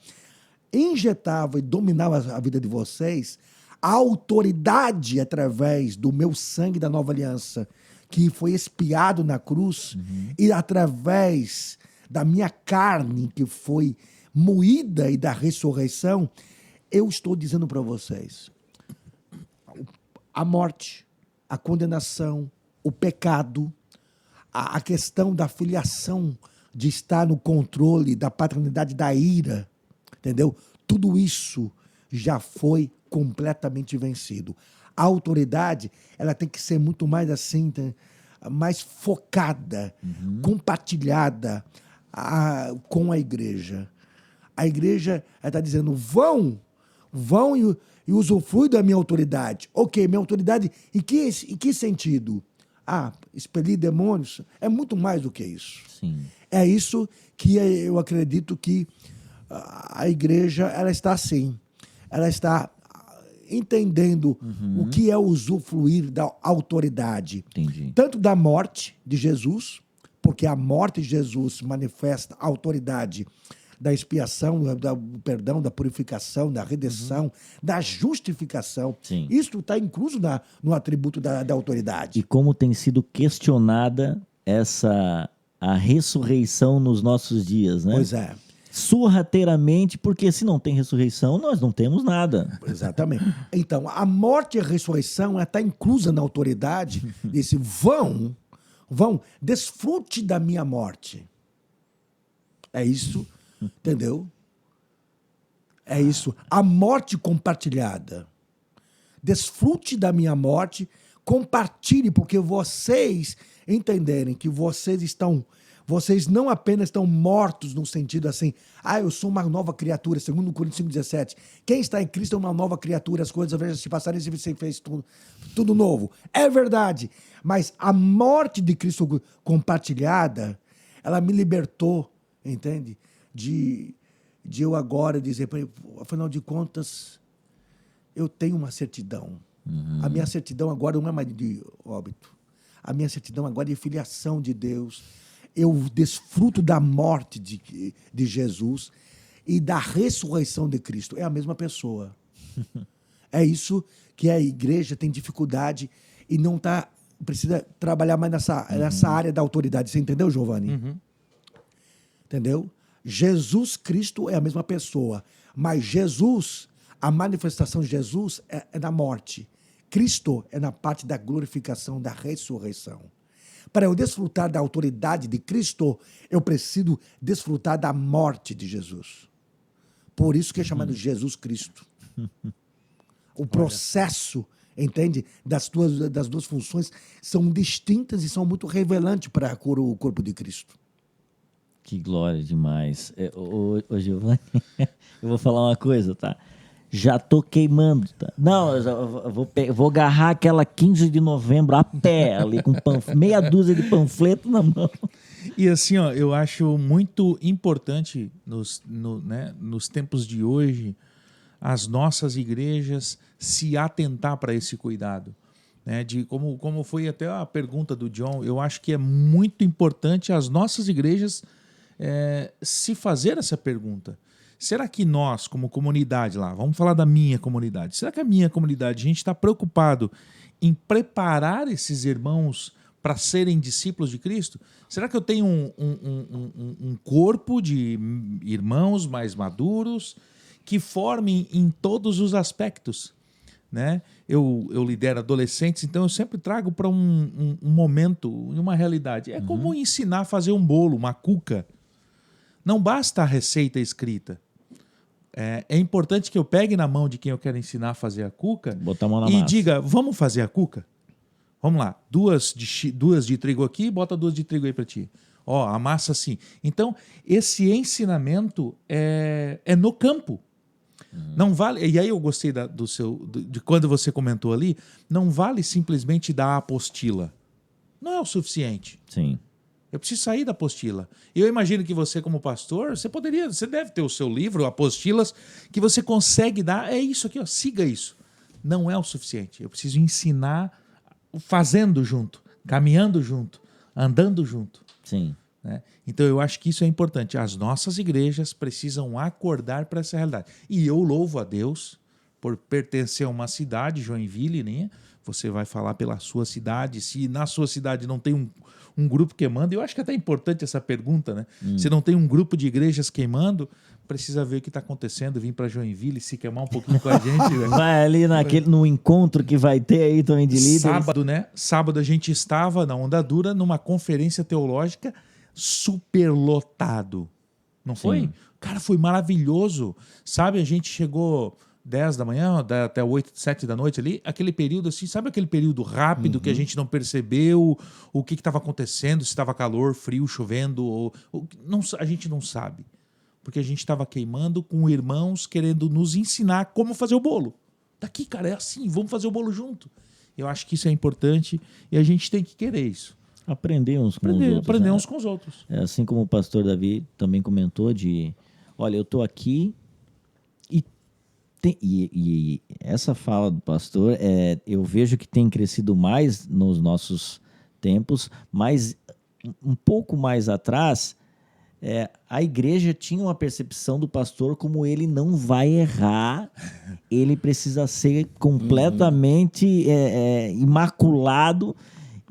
injetava e dominava a vida de vocês, a autoridade através do meu sangue da nova aliança, que foi expiado na cruz, e através da minha carne, que foi moída, e da ressurreição, eu estou dizendo para vocês, a morte, a condenação, o pecado, a questão da filiação, de estar no controle da paternidade da ira, entendeu? Tudo isso já foi completamente vencido. A autoridade, ela tem que ser muito mais assim, mais focada, compartilhada com a igreja. A igreja está dizendo, vão e usufruem da minha autoridade. Ok, minha autoridade, em que sentido? expelir demônios. É muito mais do que isso. Sim. É isso que eu acredito que a igreja ela está assim. Ela está entendendo o que é usufruir da autoridade. Entendi. Tanto da morte de Jesus, porque a morte de Jesus manifesta a autoridade da expiação, do perdão, da purificação, da redenção, da justificação. Sim. Isso está incluso no atributo da autoridade. E como tem sido questionada a ressurreição nos nossos dias, né? Pois é, Sorrateiramente, porque se não tem ressurreição, nós não temos nada. exatamente. Então, a morte e a ressurreição está inclusa na autoridade. Disse, vão, desfrute da minha morte. É isso, entendeu? É isso. A morte compartilhada. Desfrute da minha morte, compartilhe, porque vocês entenderem que vocês não apenas estão mortos no sentido assim, eu sou uma nova criatura, segundo Coríntios 5,17. Quem está em Cristo é uma nova criatura, as coisas velhas se passaram e você fez tudo novo. É verdade, mas a morte de Cristo compartilhada, ela me libertou, entende? De eu agora dizer, afinal de contas, eu tenho uma certidão. A minha certidão agora não é mais de óbito. A minha certidão agora é de filiação de Deus. Eu desfruto da morte de Jesus e da ressurreição de Cristo. É a mesma pessoa. É isso que a igreja tem dificuldade e não precisa trabalhar mais nessa área da autoridade. Você entendeu, Giovanni? Entendeu? Jesus Cristo é a mesma pessoa, mas Jesus, a manifestação de Jesus é na morte. Cristo é na parte da glorificação, da ressurreição. Para eu desfrutar da autoridade de Cristo, eu preciso desfrutar da morte de Jesus. Por isso que é chamado Jesus Cristo. O processo, entende, das duas funções são distintas e são muito revelantes para o corpo de Cristo. Que glória demais. Ô Giovanni, eu vou falar uma coisa, tá? Já tô queimando, tá? Não, eu vou agarrar aquela 15 de novembro a pé, ali com meia dúzia de panfleto na mão. E assim, ó, eu acho muito importante nos tempos de hoje as nossas igrejas se atentar para esse cuidado. Né? De como foi até a pergunta do John, eu acho que é muito importante as nossas igrejas se fazer essa pergunta. Será que nós, como comunidade lá, vamos falar da minha comunidade, será que a minha comunidade, a gente está preocupado em preparar esses irmãos para serem discípulos de Cristo? Será que eu tenho um corpo de irmãos mais maduros que formem em todos os aspectos? Né? Eu lidero adolescentes, então eu sempre trago para um momento, uma realidade. É como ensinar a fazer um bolo, uma cuca. Não basta a receita escrita. É importante que eu pegue na mão de quem eu quero ensinar a fazer a cuca Botar a mão na e massa. diga, vamos fazer a cuca? Vamos lá, duas de trigo aqui, bota 2 de trigo aí para ti. Ó, a massa assim. Então, esse ensinamento é no campo. Não vale. E aí eu gostei de quando você comentou ali, não vale simplesmente dar a apostila. Não é o suficiente. Sim. Eu preciso sair da apostila. Eu imagino que você, como pastor, você deve ter o seu livro, apostilas, que você consegue dar. É isso aqui, ó, siga isso. Não é o suficiente. Eu preciso ensinar fazendo junto, caminhando junto, andando junto. Sim. Né? Então eu acho que isso é importante. As nossas igrejas precisam acordar para essa realidade. E eu louvo a Deus por pertencer a uma cidade, Joinville, né? Você vai falar pela sua cidade. Se na sua cidade não tem um grupo queimando, eu acho que é até importante essa pergunta, né? Se não tem um grupo de igrejas queimando, precisa ver o que está acontecendo, vir para Joinville, se queimar um pouquinho com a gente. Né? Vai ali no encontro que vai ter aí também de líderes. Sábado, né? Sábado a gente estava na Onda Dura numa conferência teológica superlotado. Não foi? Sim. Cara, foi maravilhoso. Sabe, a gente chegou 10 da manhã, até 8, 7 da noite ali, aquele período assim, sabe aquele período rápido que a gente não percebeu o que estava acontecendo, se estava calor, frio, chovendo, a gente não sabe. Porque a gente estava queimando com irmãos querendo nos ensinar como fazer o bolo. Daqui, cara, é assim, vamos fazer o bolo junto. Eu acho que isso é importante e a gente tem que querer isso. Aprender uns com os outros. Aprender né? uns com os outros. É assim como o pastor Davi também comentou olha, eu estou aqui e essa fala do pastor, eu vejo que tem crescido mais nos nossos tempos, mas um pouco mais atrás, a igreja tinha uma percepção do pastor como ele não vai errar, ele precisa ser completamente imaculado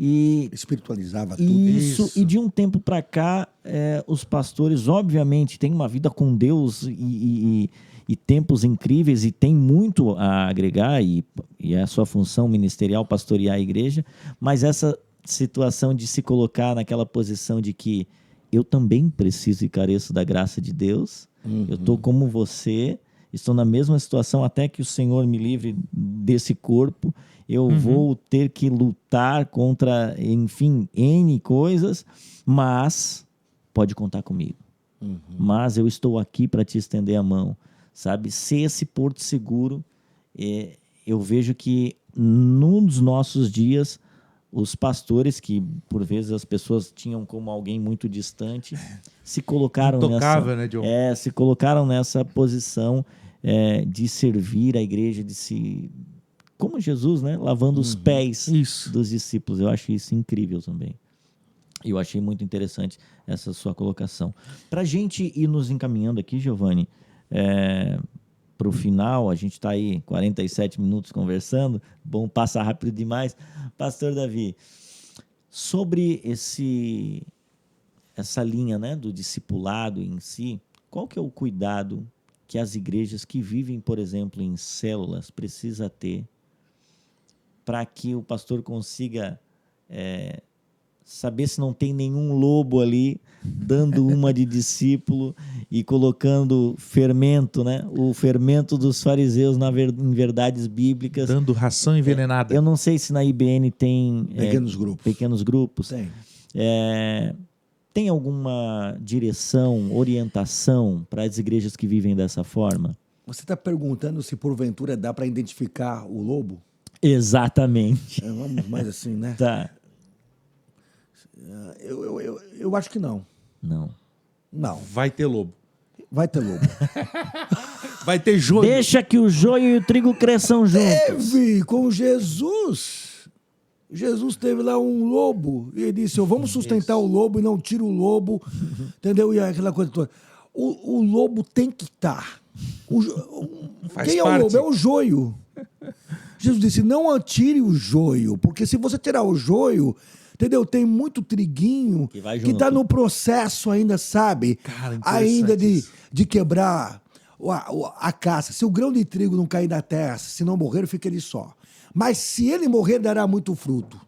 e Espiritualizava tudo. isso. E de um tempo para cá, os pastores, obviamente, têm uma vida com Deus e tempos incríveis e tem muito a agregar e é a sua função ministerial pastorear a igreja, mas essa situação de se colocar naquela posição de que eu também preciso e careço da graça de Deus, eu estou como você, estou na mesma situação até que o Senhor me livre desse corpo, eu vou ter que lutar contra, enfim, N coisas, mas pode contar comigo. Mas eu estou aqui para te estender a mão, sabe? Ser esse porto seguro, eu vejo que nos nossos dias, os pastores, que por vezes as pessoas tinham como alguém muito distante, se colocaram Intocável, né, John? se colocaram nessa posição de servir a igreja, como Jesus, né? Lavando os pés dos discípulos. Eu acho isso incrível também. Eu achei muito interessante essa sua colocação. Para a gente ir nos encaminhando aqui, Giovanni, para o final, a gente está aí 47 minutos conversando, bom, passa rápido demais. Pastor Davi, sobre essa linha, né, do discipulado em si, qual que é o cuidado que as igrejas que vivem, por exemplo, em células precisa ter para que o pastor consiga saber se não tem nenhum lobo ali dando uma de discípulo e colocando fermento, né? O fermento dos fariseus em verdades bíblicas. Dando ração envenenada. Eu não sei se na IBN tem Pequenos grupos. Tem. Tem alguma direção, orientação para as igrejas que vivem dessa forma? Você está perguntando se porventura dá para identificar o lobo? Exatamente. Vamos mais assim, né? Tá. Eu acho que não. Não. Vai ter lobo. Vai ter lobo. Vai ter joio. Deixa que o joio e o trigo cresçam juntos. Teve com Jesus. Jesus teve lá um lobo e ele disse, vamos sustentar o lobo e não tira o lobo. Entendeu? E aquela coisa toda. O lobo tem que estar. Quem é o lobo? É o joio. Jesus disse, não atire o joio, porque se você tirar o joio, entendeu? Tem muito triguinho que está no processo ainda, sabe? Cara, ainda de quebrar a casca. Se o grão de trigo não cair na terra, se não morrer, fica ele só. Mas se ele morrer, dará muito fruto.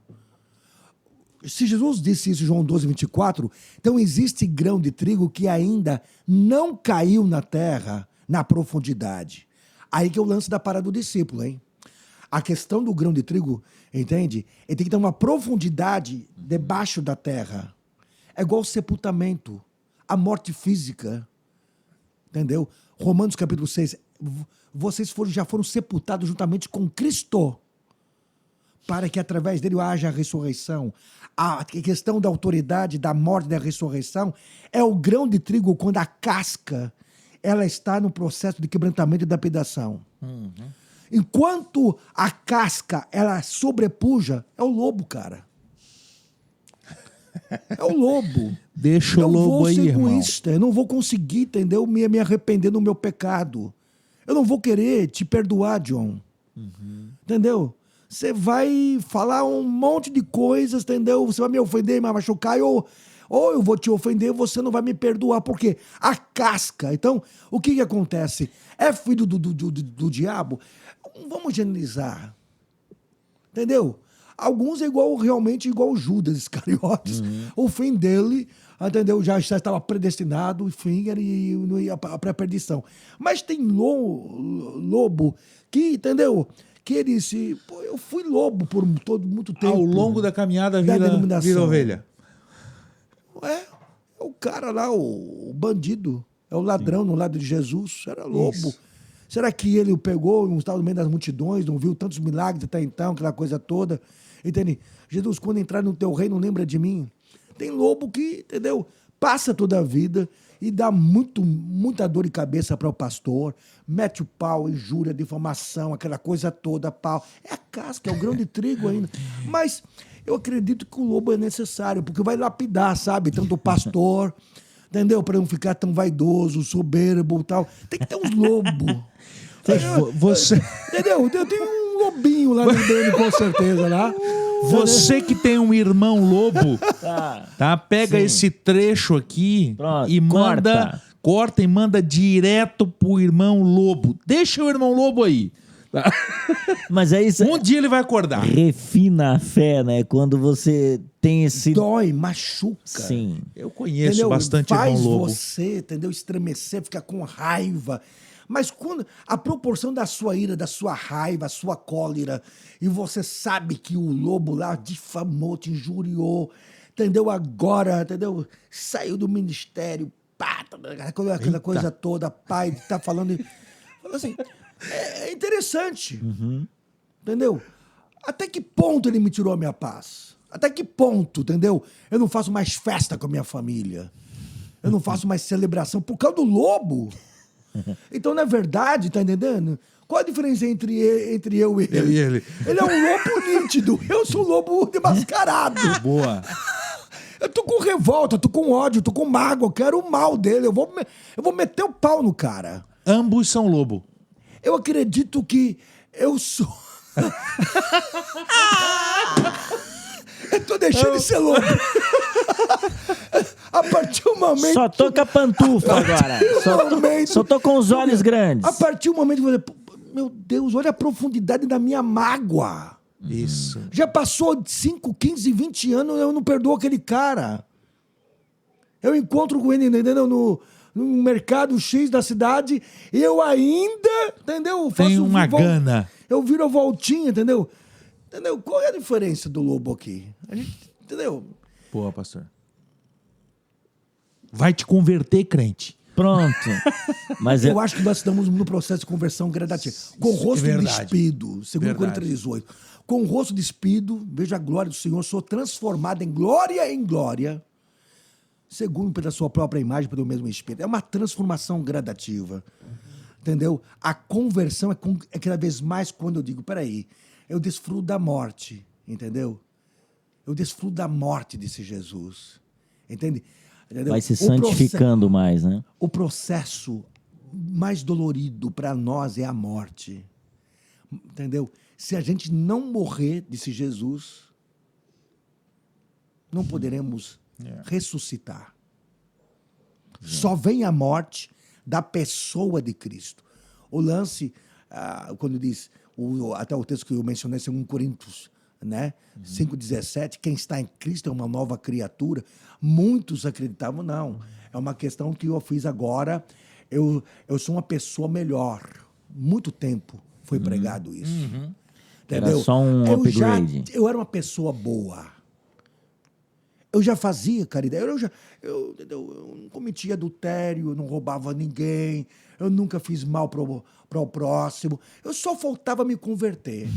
Se Jesus disse isso em João 12, 24, então existe grão de trigo que ainda não caiu na terra, na profundidade. Aí que é o lance da parada do discípulo, hein? A questão do grão de trigo, entende? Ele tem que ter uma profundidade debaixo da terra. É igual o sepultamento, a física. Entendeu? Romanos capítulo 6. Vocês já foram sepultados juntamente com Cristo, para que através dele haja a ressurreição. A questão da autoridade, da morte e da ressurreição é o grão de trigo quando a casca ela está no processo de quebrantamento e lapidação. Enquanto a casca ela sobrepuja, é o lobo, cara. É o lobo. Deixa o lobo aí, irmão. Eu vou ser egoísta, eu não vou conseguir, entendeu? Me arrepender do meu pecado. Eu não vou querer te perdoar, John. Entendeu? Você vai falar um monte de coisas, entendeu? Você vai me ofender, me machucar, ou eu vou te ofender, você não vai me perdoar. Por quê? A casca. Então, o que acontece? É filho do diabo? Vamos generalizar. Entendeu? Alguns realmente igual Judas Iscariotes. O fim dele, entendeu? Já estava predestinado, enfim, ele não ia para a perdição. Mas tem lobo que, entendeu? Que ele disse, eu fui lobo por muito tempo. Ao longo da caminhada vira ovelha. É o cara lá, o bandido, é o ladrão no lado de Jesus, era lobo. Isso. Será que ele o pegou e estava no meio das multidões, não viu tantos milagres até então, aquela coisa toda? Entende? Jesus, quando entrar no teu reino, lembra de mim. Tem lobo que, entendeu? Passa toda a vida e dá muita dor de cabeça para o pastor, mete o pau, injúria, difamação, aquela coisa toda, pau. É a casca, é o grão de trigo ainda. Mas eu acredito que o lobo é necessário, porque vai lapidar, sabe? Tanto o pastor, entendeu? Para não ficar tão vaidoso, soberbo e tal. Tem que ter uns lobos. Você... Entendeu? Eu tenho um lobinho lá dentro, com certeza, lá. Você que tem um irmão lobo, tá? Pega Sim. esse trecho aqui. Pronto, E corta e manda direto pro irmão lobo. Deixa o irmão lobo aí. Tá? Mas é isso. Um dia ele vai acordar. Refina a fé, né? Quando você tem esse... Dói, machuca. Sim. Eu conheço Entendeu? bastante Faz irmão lobo. você, entendeu? Estremecer, ficar com raiva. Mas quando a proporção da sua ira, da sua raiva, a sua cólera, e você sabe que o lobo lá difamou, te injuriou, entendeu? Agora, entendeu? Saiu do ministério, pá, aquela coisa toda, pai, tá falando. Assim, é interessante. Entendeu? Até que ponto ele me tirou a minha paz? Até que ponto, entendeu? Eu não faço mais festa com a minha família. Eu não faço mais celebração por causa do lobo. Então, na verdade, tá entendendo? Qual a diferença entre eu e ele? Eu e ele. Ele é um lobo nítido. Eu sou um lobo demascarado. Boa. Eu tô com revolta, tô com ódio, tô com mágoa. Eu quero o mal dele. Eu vou meter o pau no cara. Ambos são lobo. Eu acredito que eu sou... Eu tô deixando de ser lobo. A partir do momento... Só tô com a pantufa agora. Só tô com os olhos grandes. A partir do momento que eu falei, meu Deus, olha a profundidade da minha mágoa. Isso. Já passou 5, 15, 20 anos, eu não perdoo aquele cara. Eu encontro com ele, entendeu? No mercado X da cidade, eu ainda, entendeu? Tem uma gana. Eu viro a voltinha, entendeu? Entendeu? Qual é a diferença do lobo aqui? A gente, entendeu? Boa, pastor. Vai te converter, crente. Pronto. Mas Eu acho que nós estamos no processo de conversão gradativa. Com o rosto verdade. despido, segundo Coríntios 18. Com o rosto despido, veja a glória do Senhor, sou transformado em glória, segundo pela sua própria imagem, pelo mesmo Espírito. É uma transformação gradativa. Entendeu? A conversão é cada vez mais quando eu digo, peraí, eu desfruto da morte, entendeu? Eu desfruto da morte desse Jesus. Entende? Entendeu? vai se santificando mais, né? O processo mais dolorido para nós é a morte. Entendeu? Se a gente não morrer, disse Jesus, não poderemos ressuscitar. Só vem a morte da pessoa de Cristo. O lance, quando diz, até o texto que eu mencionei, 2 Coríntios, né? 5,17, quem está em Cristo é uma nova criatura. Muitos acreditavam, não. É uma questão que eu fiz agora. Eu sou uma pessoa melhor. Muito tempo foi pregado isso. Entendeu? Era só um upgrade. Eu era uma pessoa boa. Eu já fazia caridade. Eu não cometia adultério, eu não roubava ninguém, eu nunca fiz mal para o próximo. Eu só faltava me converter.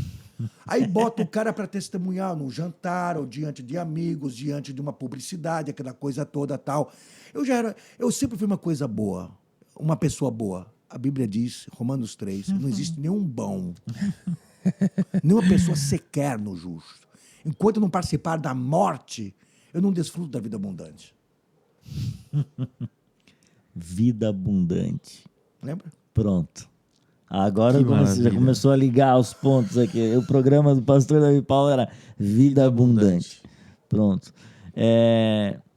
Aí bota o cara para testemunhar num jantar, ou diante de amigos, diante de uma publicidade, aquela coisa toda tal. Eu sempre fui uma coisa boa, uma pessoa boa. A Bíblia diz, Romanos 3, não existe nenhum bom, nenhuma pessoa sequer no justo. Enquanto eu não participar da morte, eu não desfruto da vida abundante. Vida abundante. Lembra? Pronto. Agora Que já começou a ligar os pontos aqui. O programa do pastor Davi Paulo era Vida Abundante. Pronto.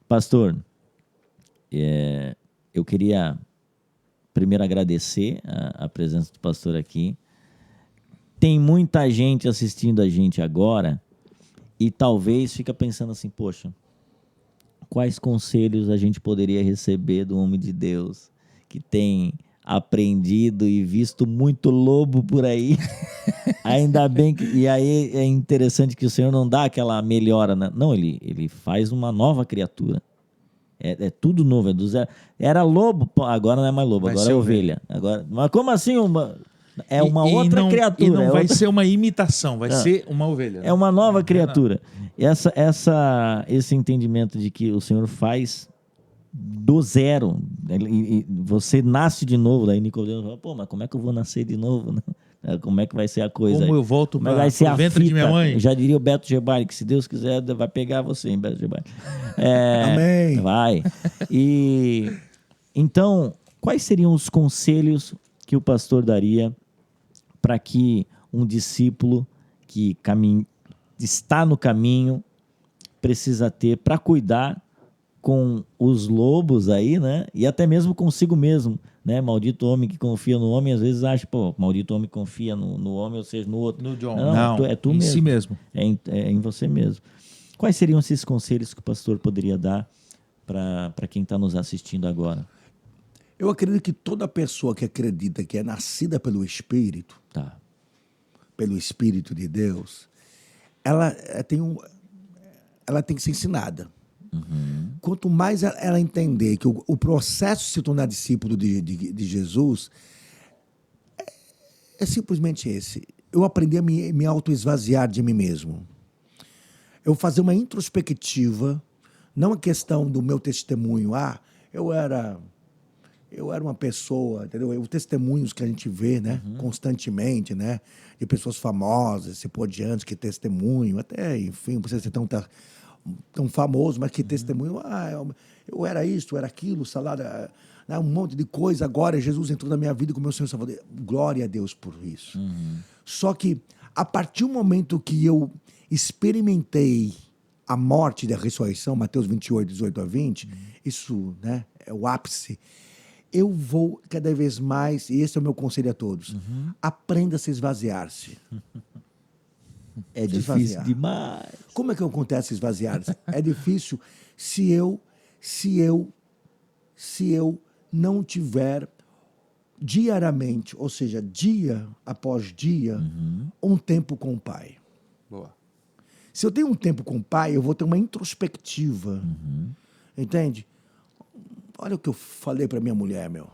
Pastor, eu queria primeiro agradecer a presença do pastor aqui. Tem muita gente assistindo a gente agora e talvez fica pensando assim, poxa, quais conselhos a gente poderia receber do homem de Deus que tem aprendido e visto muito lobo por aí. Ainda bem que... E aí é interessante que o Senhor não dá aquela melhora, né? Não, ele faz uma nova criatura. É tudo novo, é do zero. Era lobo, agora não é mais lobo, agora é ovelha. Agora, mas como assim? É uma E outra não, criatura. E não é vai outra- ser uma imitação, vai ser uma ovelha. É uma nova criatura. Esse entendimento de que o Senhor faz do zero. E você nasce de novo. Daí Nicodemo fala, pô, mas como é que eu vou nascer de novo? Como é que vai ser a coisa? Como aí? eu volto Como é que vai ser para o a ventre de fita? minha mãe? Já diria o Beto Gebari, que se Deus quiser, vai pegar você, hein, Beto Gebari. Amém. Vai. E então, quais seriam os conselhos que o pastor daria para que um discípulo que está no caminho precisa ter para cuidar com os lobos aí, né? E até mesmo consigo mesmo, né? Maldito homem que confia no homem, às vezes acha, pô, maldito homem que confia no homem, ou seja, no outro. No John. Não, é tu em mesmo. si mesmo. É em você mesmo. Quais seriam esses conselhos que o pastor poderia dar para quem está nos assistindo agora? Eu acredito que toda pessoa que acredita que é nascida pelo Espírito, Tá. pelo Espírito de Deus, ela tem que ser ensinada. Quanto mais ela entender que o processo de se tornar discípulo de Jesus é simplesmente esse. Eu aprendi a me auto-esvaziar de mim mesmo. Eu fazer uma introspectiva, não a questão do meu testemunho. Eu era uma pessoa, entendeu? Os testemunhos que a gente vê, né, constantemente, né, de pessoas famosas, sepojantes que testemunham, até, enfim, não precisa ser tão famoso, mas que testemunho, eu era isso, eu era aquilo, salada, né, um monte de coisa, agora Jesus entrou na minha vida como meu Senhor e Salvador. Glória a Deus por isso. Só que, a partir do momento que eu experimentei a morte e a ressurreição, Mateus 28, 18 a 20, isso, né, é o ápice. Eu vou cada vez mais, e esse é o meu conselho a todos, aprenda a se esvaziar-se. É Se difícil esvaziar. demais. Como é que acontece esvaziar-se? É difícil se eu não tiver diariamente, ou seja, dia após dia, um tempo com o Pai. Boa. Se eu tenho um tempo com o Pai, eu vou ter uma introspectiva. Entende? Olha o que eu falei para minha mulher, meu.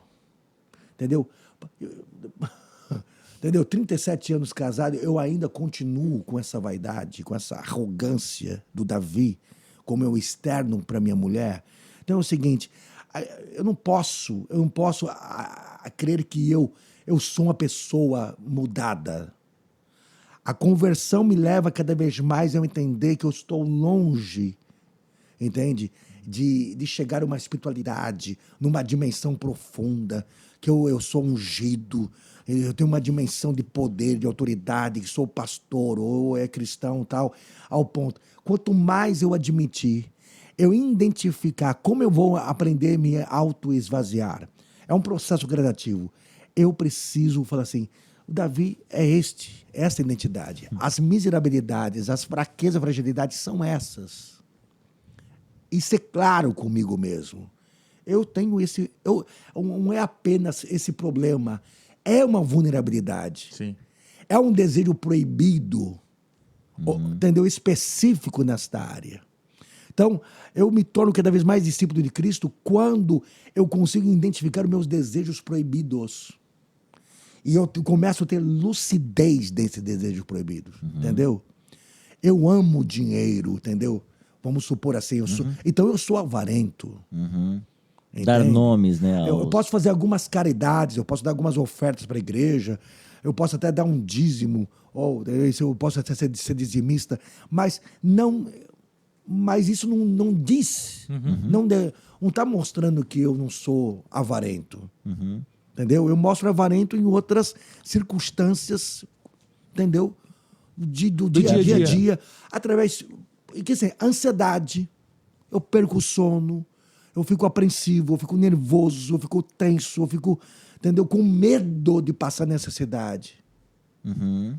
Entendeu? Entendeu? 37 anos casado, eu ainda continuo com essa vaidade, com essa arrogância do Davi, como eu externo para minha mulher. Então é o seguinte, eu não posso crer que eu sou uma pessoa mudada. A conversão me leva cada vez mais a eu entender que eu estou longe, entende? De chegar a uma espiritualidade, numa dimensão profunda, que eu sou ungido, eu tenho uma dimensão de poder, de autoridade, que sou pastor, ou é cristão tal, ao ponto. Quanto mais eu admitir, eu identificar como eu vou aprender a me auto-esvaziar. É um processo gradativo. Eu preciso falar assim, o Davi é essa identidade. As miserabilidades, as fraquezas, fragilidades são essas. E ser claro comigo mesmo. Eu tenho não é apenas esse problema, é uma vulnerabilidade. Sim. É um desejo proibido, entendeu? Específico nesta área. Então, eu me torno cada vez mais discípulo de Cristo quando eu consigo identificar os meus desejos proibidos. E eu começo a ter lucidez desses desejos proibidos, entendeu? Eu amo dinheiro, entendeu? Vamos supor assim, então eu sou avarento. Dar nomes, né? Eu posso fazer algumas caridades, eu posso dar algumas ofertas para a igreja, eu posso até dar um dízimo, ou eu posso até ser dizimista, mas isso não diz, não está mostrando que eu não sou avarento. Entendeu? Eu mostro avarento em outras circunstâncias, entendeu? Do dia a dia, através, quer dizer, ansiedade, eu perco o sono, eu fico apreensivo, eu fico nervoso, eu fico tenso, eu fico, entendeu? Com medo de passar necessidade.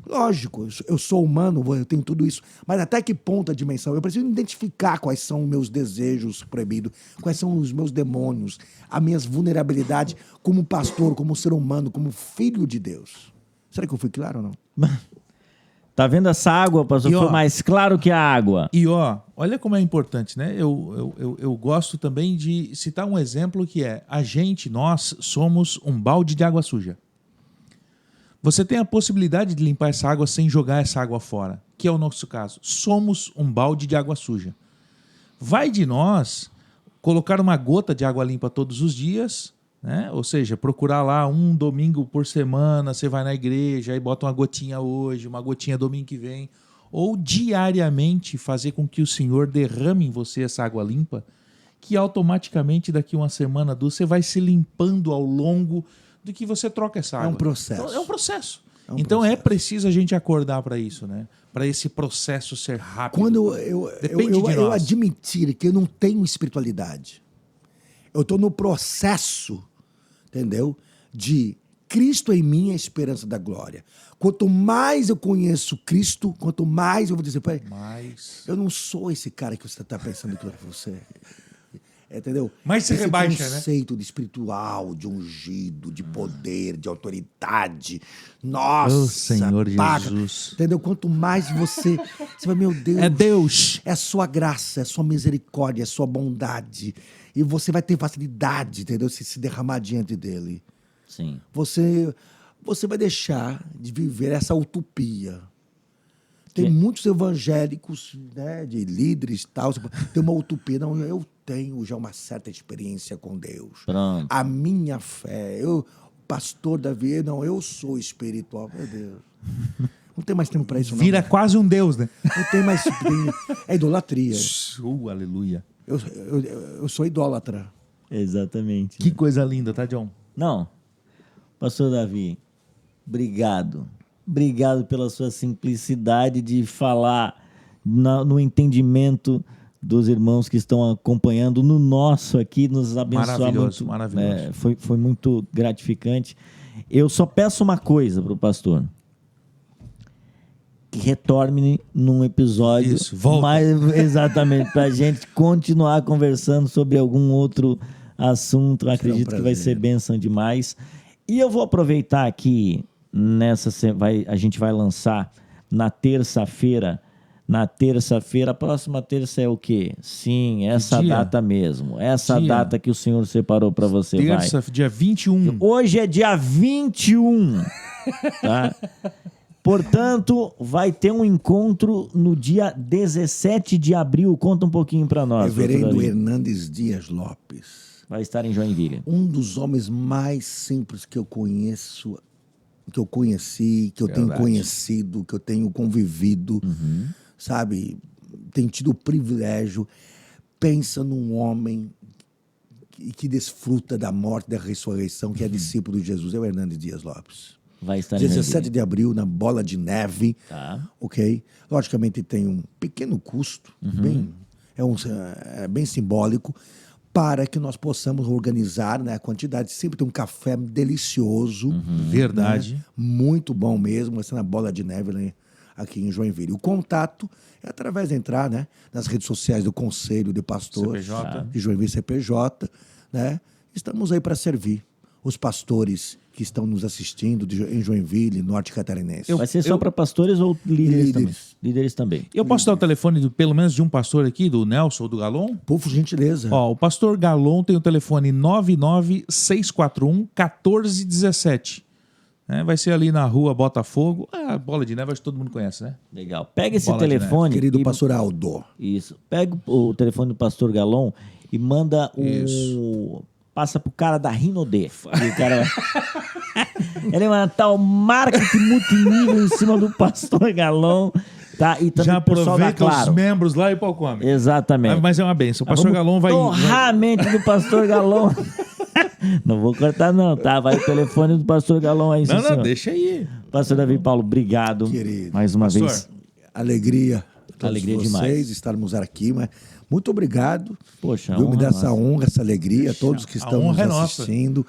Lógico, eu sou humano, eu tenho tudo isso, mas até que ponto a dimensão? Eu preciso identificar quais são os meus desejos proibidos, quais são os meus demônios, as minhas vulnerabilidades como pastor, como ser humano, como filho de Deus. Será que eu fui claro ou não? Tá vendo essa água, pastor? Foi mais claro que a água. E olha como é importante, né? Eu gosto também de citar um exemplo que é: nós somos um balde de água suja. Você tem a possibilidade de limpar essa água sem jogar essa água fora, que é o nosso caso. Somos um balde de água suja. Vai de nós colocar uma gota de água limpa todos os dias, né? Ou seja, procurar lá um domingo por semana, você vai na igreja e bota uma gotinha hoje, uma gotinha domingo que vem, ou diariamente fazer com que o Senhor derrame em você essa água limpa, que automaticamente daqui uma semana, duas, você vai se limpando ao longo do que você troca essa água. É um processo. Então, é um processo. É um Então processo. é preciso a gente acordar para isso, né? Para esse processo ser rápido. Quando Depende de eu nós. admitir que eu não tenho espiritualidade, eu estou no processo, entendeu? De Cristo em mim é a esperança da glória. Quanto mais eu conheço Cristo, quanto mais eu vou dizer, pai, Mas eu não sou esse cara que você está pensando que eu sou você. Entendeu? Mas se Esse rebaixa, né? conceito de espiritual, de ungido, de poder, de autoridade. Nossa, Oh, Senhor paga. Jesus. Entendeu? Quanto mais você vai, meu Deus, é Deus. é a sua graça, é a sua misericórdia, é a sua bondade. E você vai ter facilidade, entendeu? Se derramar diante dele. Sim. Você vai deixar de viver essa utopia. Tem Que- muitos evangélicos, né, de líderes e tal, tem uma utopia. Não, eu tenho já uma certa experiência com Deus. Pronto. A minha fé, pastor Davi, não, eu sou espiritual. Meu Deus. Não tem mais tempo para isso, não. Vira quase um Deus, né? Não tem mais. É idolatria. Aleluia. Eu sou idólatra. Exatamente. Que coisa linda, tá, John? Não. Pastor Davi, obrigado. Obrigado pela sua simplicidade de falar no entendimento dos irmãos que estão acompanhando, no nosso aqui, nos abençoar Maravilhoso, muito. maravilhoso. Foi muito gratificante. Eu só peço uma coisa para o pastor. Que retorne num episódio Isso, volta. mais exatamente para a gente continuar conversando sobre algum outro assunto. Acredito que vai prazer. ser bênção demais. E eu vou aproveitar aqui a gente vai lançar na terça-feira. Na terça-feira, a próxima terça é o quê? Sim, essa dia? data mesmo. Essa Dia? data que o Senhor separou para você. Terça, dia 21. Hoje é dia 21, tá? Portanto, vai ter um encontro no dia 17 de abril. Conta um pouquinho para nós. Reverendo doutor Davi. Hernandes Dias Lopes. Vai estar em Joinville. Um dos homens mais simples que eu conheço, que eu conheci, que eu tenho Verdade. conhecido, que eu tenho convivido, sabe? Tenho tido o privilégio. Pensa num homem que desfruta da morte, da ressurreição, que é discípulo de Jesus. É o Hernandes Dias Lopes. Vai estar em 17 Joinville. de abril, na Bola de Neve. Tá. Ok? Logicamente tem um pequeno custo, é bem simbólico, para que nós possamos organizar, né, a quantidade. Sempre tem um café delicioso, Verdade. muito bom mesmo, vai ser na Bola de Neve, né, aqui em Joinville. O contato é através de entrar, né, nas redes sociais do Conselho de Pastores CPJ. de Joinville CPJ, né? Estamos aí para servir os pastores que estão nos assistindo em Joinville, Norte Catarinense. Vai ser só para pastores ou líderes também? Líderes. Líderes também. Eu posso dar o telefone pelo menos de um pastor aqui, do Nelson ou do Galon? Por gentileza. Ó, o pastor Galon tem o telefone 99641-1417. Vai ser ali na rua Botafogo. Ah, Bola de Neve, acho que todo mundo conhece, né? Legal. Pega esse Bola de telefone. Querido e- pastor Aldo. Isso. Pega o telefone do pastor Galon e manda o. Passa pro cara da Rinode. E o cara ele é uma tal marketing multinível em cima do pastor Galon. Tá? E também Já o pessoal da aproveita Claro. os membros lá e pau come. Exatamente. Mas é uma benção. O pastor Vamos Galon vai... torrar a mente do pastor Galon. Não vou cortar não, tá? Vai o telefone do pastor Galon aí, sim, Não, senhor. deixa aí. Pastor Davi Paulo, obrigado. Querido. Mais uma Pastor. vez. Alegria. a todos Alegria vocês demais. estarmos aqui, mas muito obrigado. Poxa, a Viu? Me honra dá é essa nossa. honra, essa alegria a todos que a estão nos honra é nossa. assistindo.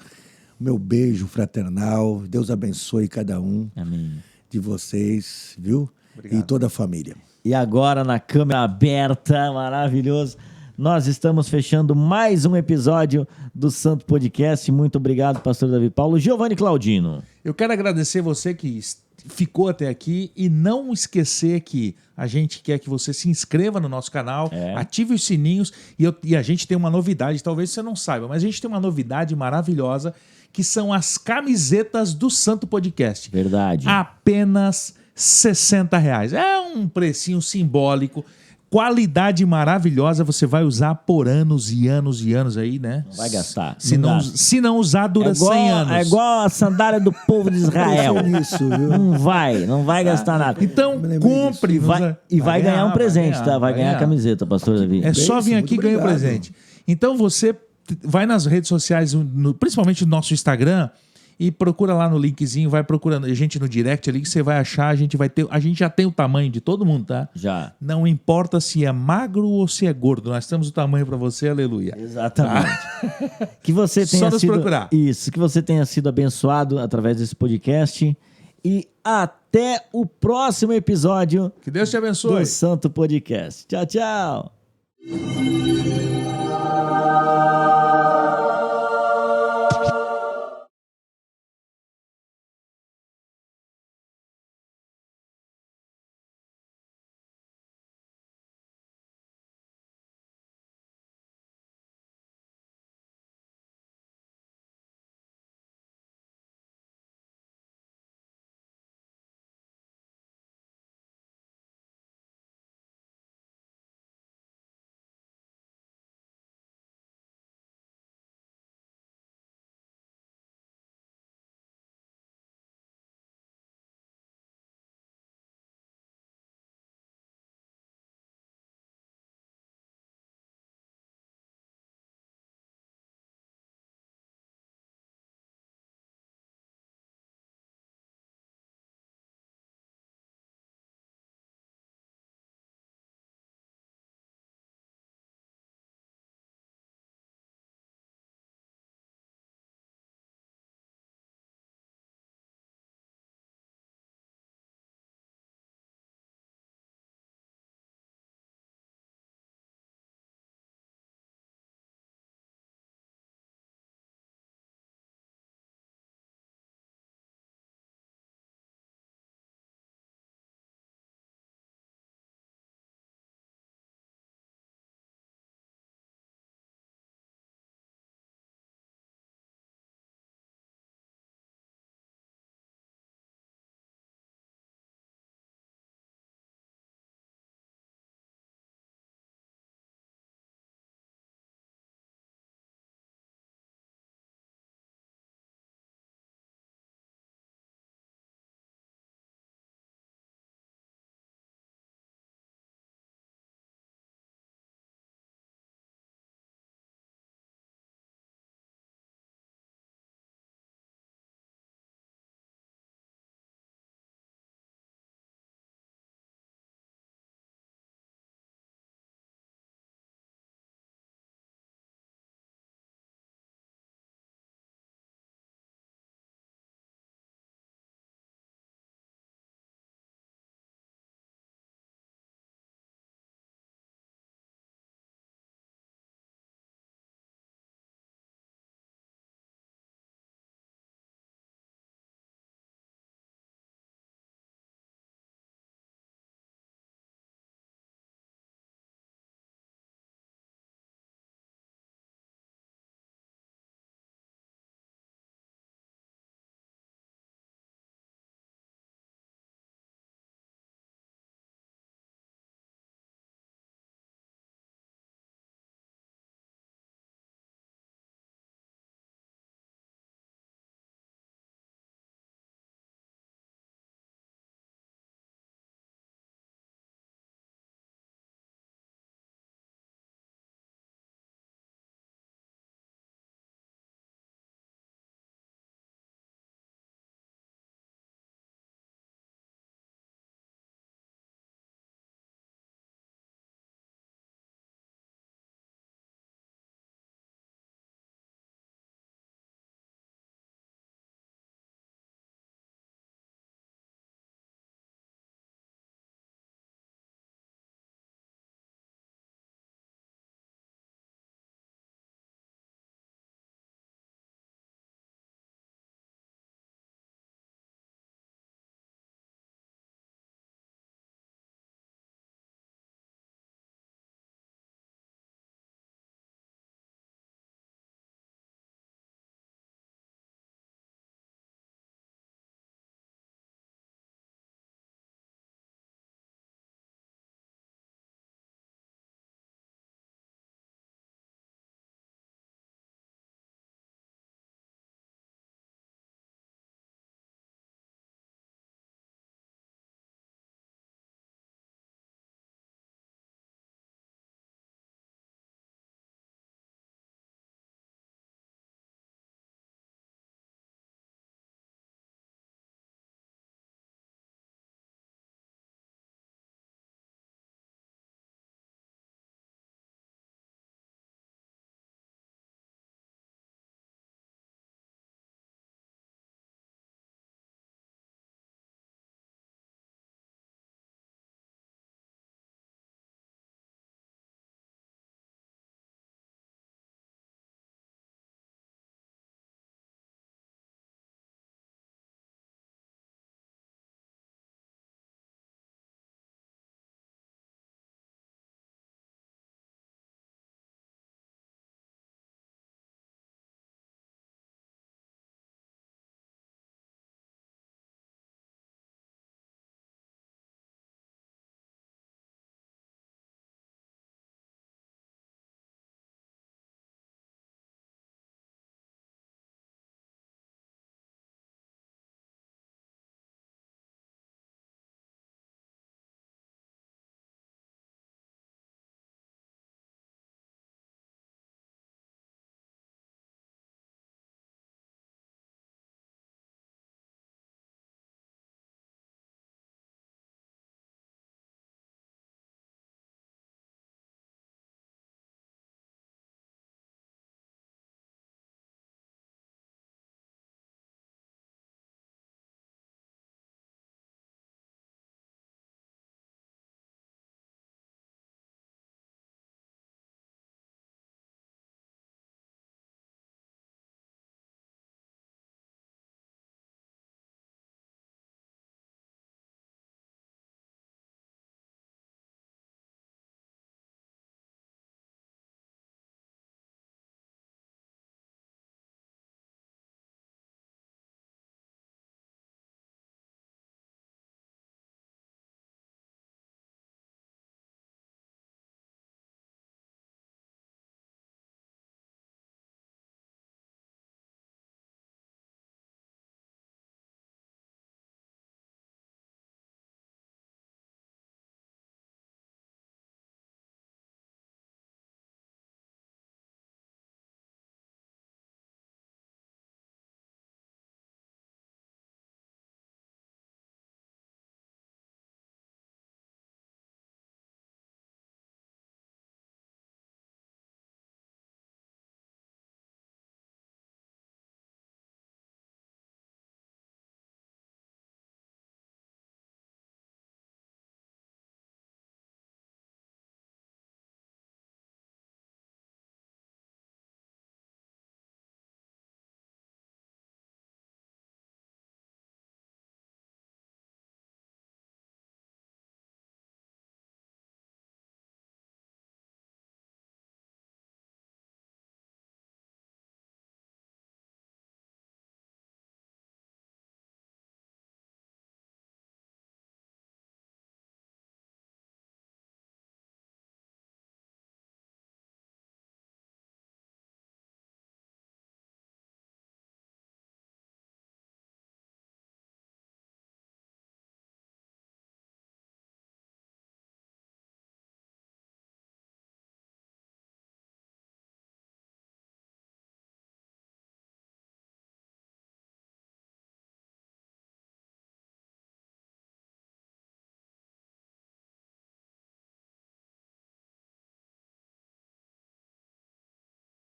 Meu beijo fraternal. Deus abençoe cada um Amém. de vocês, viu? Obrigado. E toda a família. E agora na câmera aberta, maravilhoso. Nós estamos fechando mais um episódio do Santo Podcast. Muito obrigado, pastor Davi Paulo. Giovanni Claudino. Eu quero agradecer você que ficou até aqui e não esquecer que a gente quer que você se inscreva no nosso canal, ative os sininhos e a gente tem uma novidade, talvez você não saiba, mas a gente tem uma novidade maravilhosa que são as camisetas do Santo Podcast. Verdade. Apenas R$60. É um precinho simbólico. Qualidade maravilhosa, você vai usar por anos e anos e anos aí, né? Não vai gastar. Se não usar, dura 100 anos. É igual a sandália do povo de Israel. Isso, viu? Não vai gastar nada. Então, compre. Vai ganhar um presente, tá? Vai ganhar a camiseta, pastor Davi. É só vir aqui e ganhar o obrigado. presente. Então, você vai nas redes sociais, principalmente no nosso Instagram, e procura lá no linkzinho, vai procurando a gente no direct ali que você vai achar, a gente já tem o tamanho de todo mundo, tá? Já. Não importa se é magro ou se é gordo, nós temos o tamanho para você, aleluia. Exatamente. Que você tenha Só nos sido procurar. Isso, que você tenha sido abençoado através desse podcast e até o próximo episódio Que Deus te abençoe. do Santo Podcast. Tchau, tchau.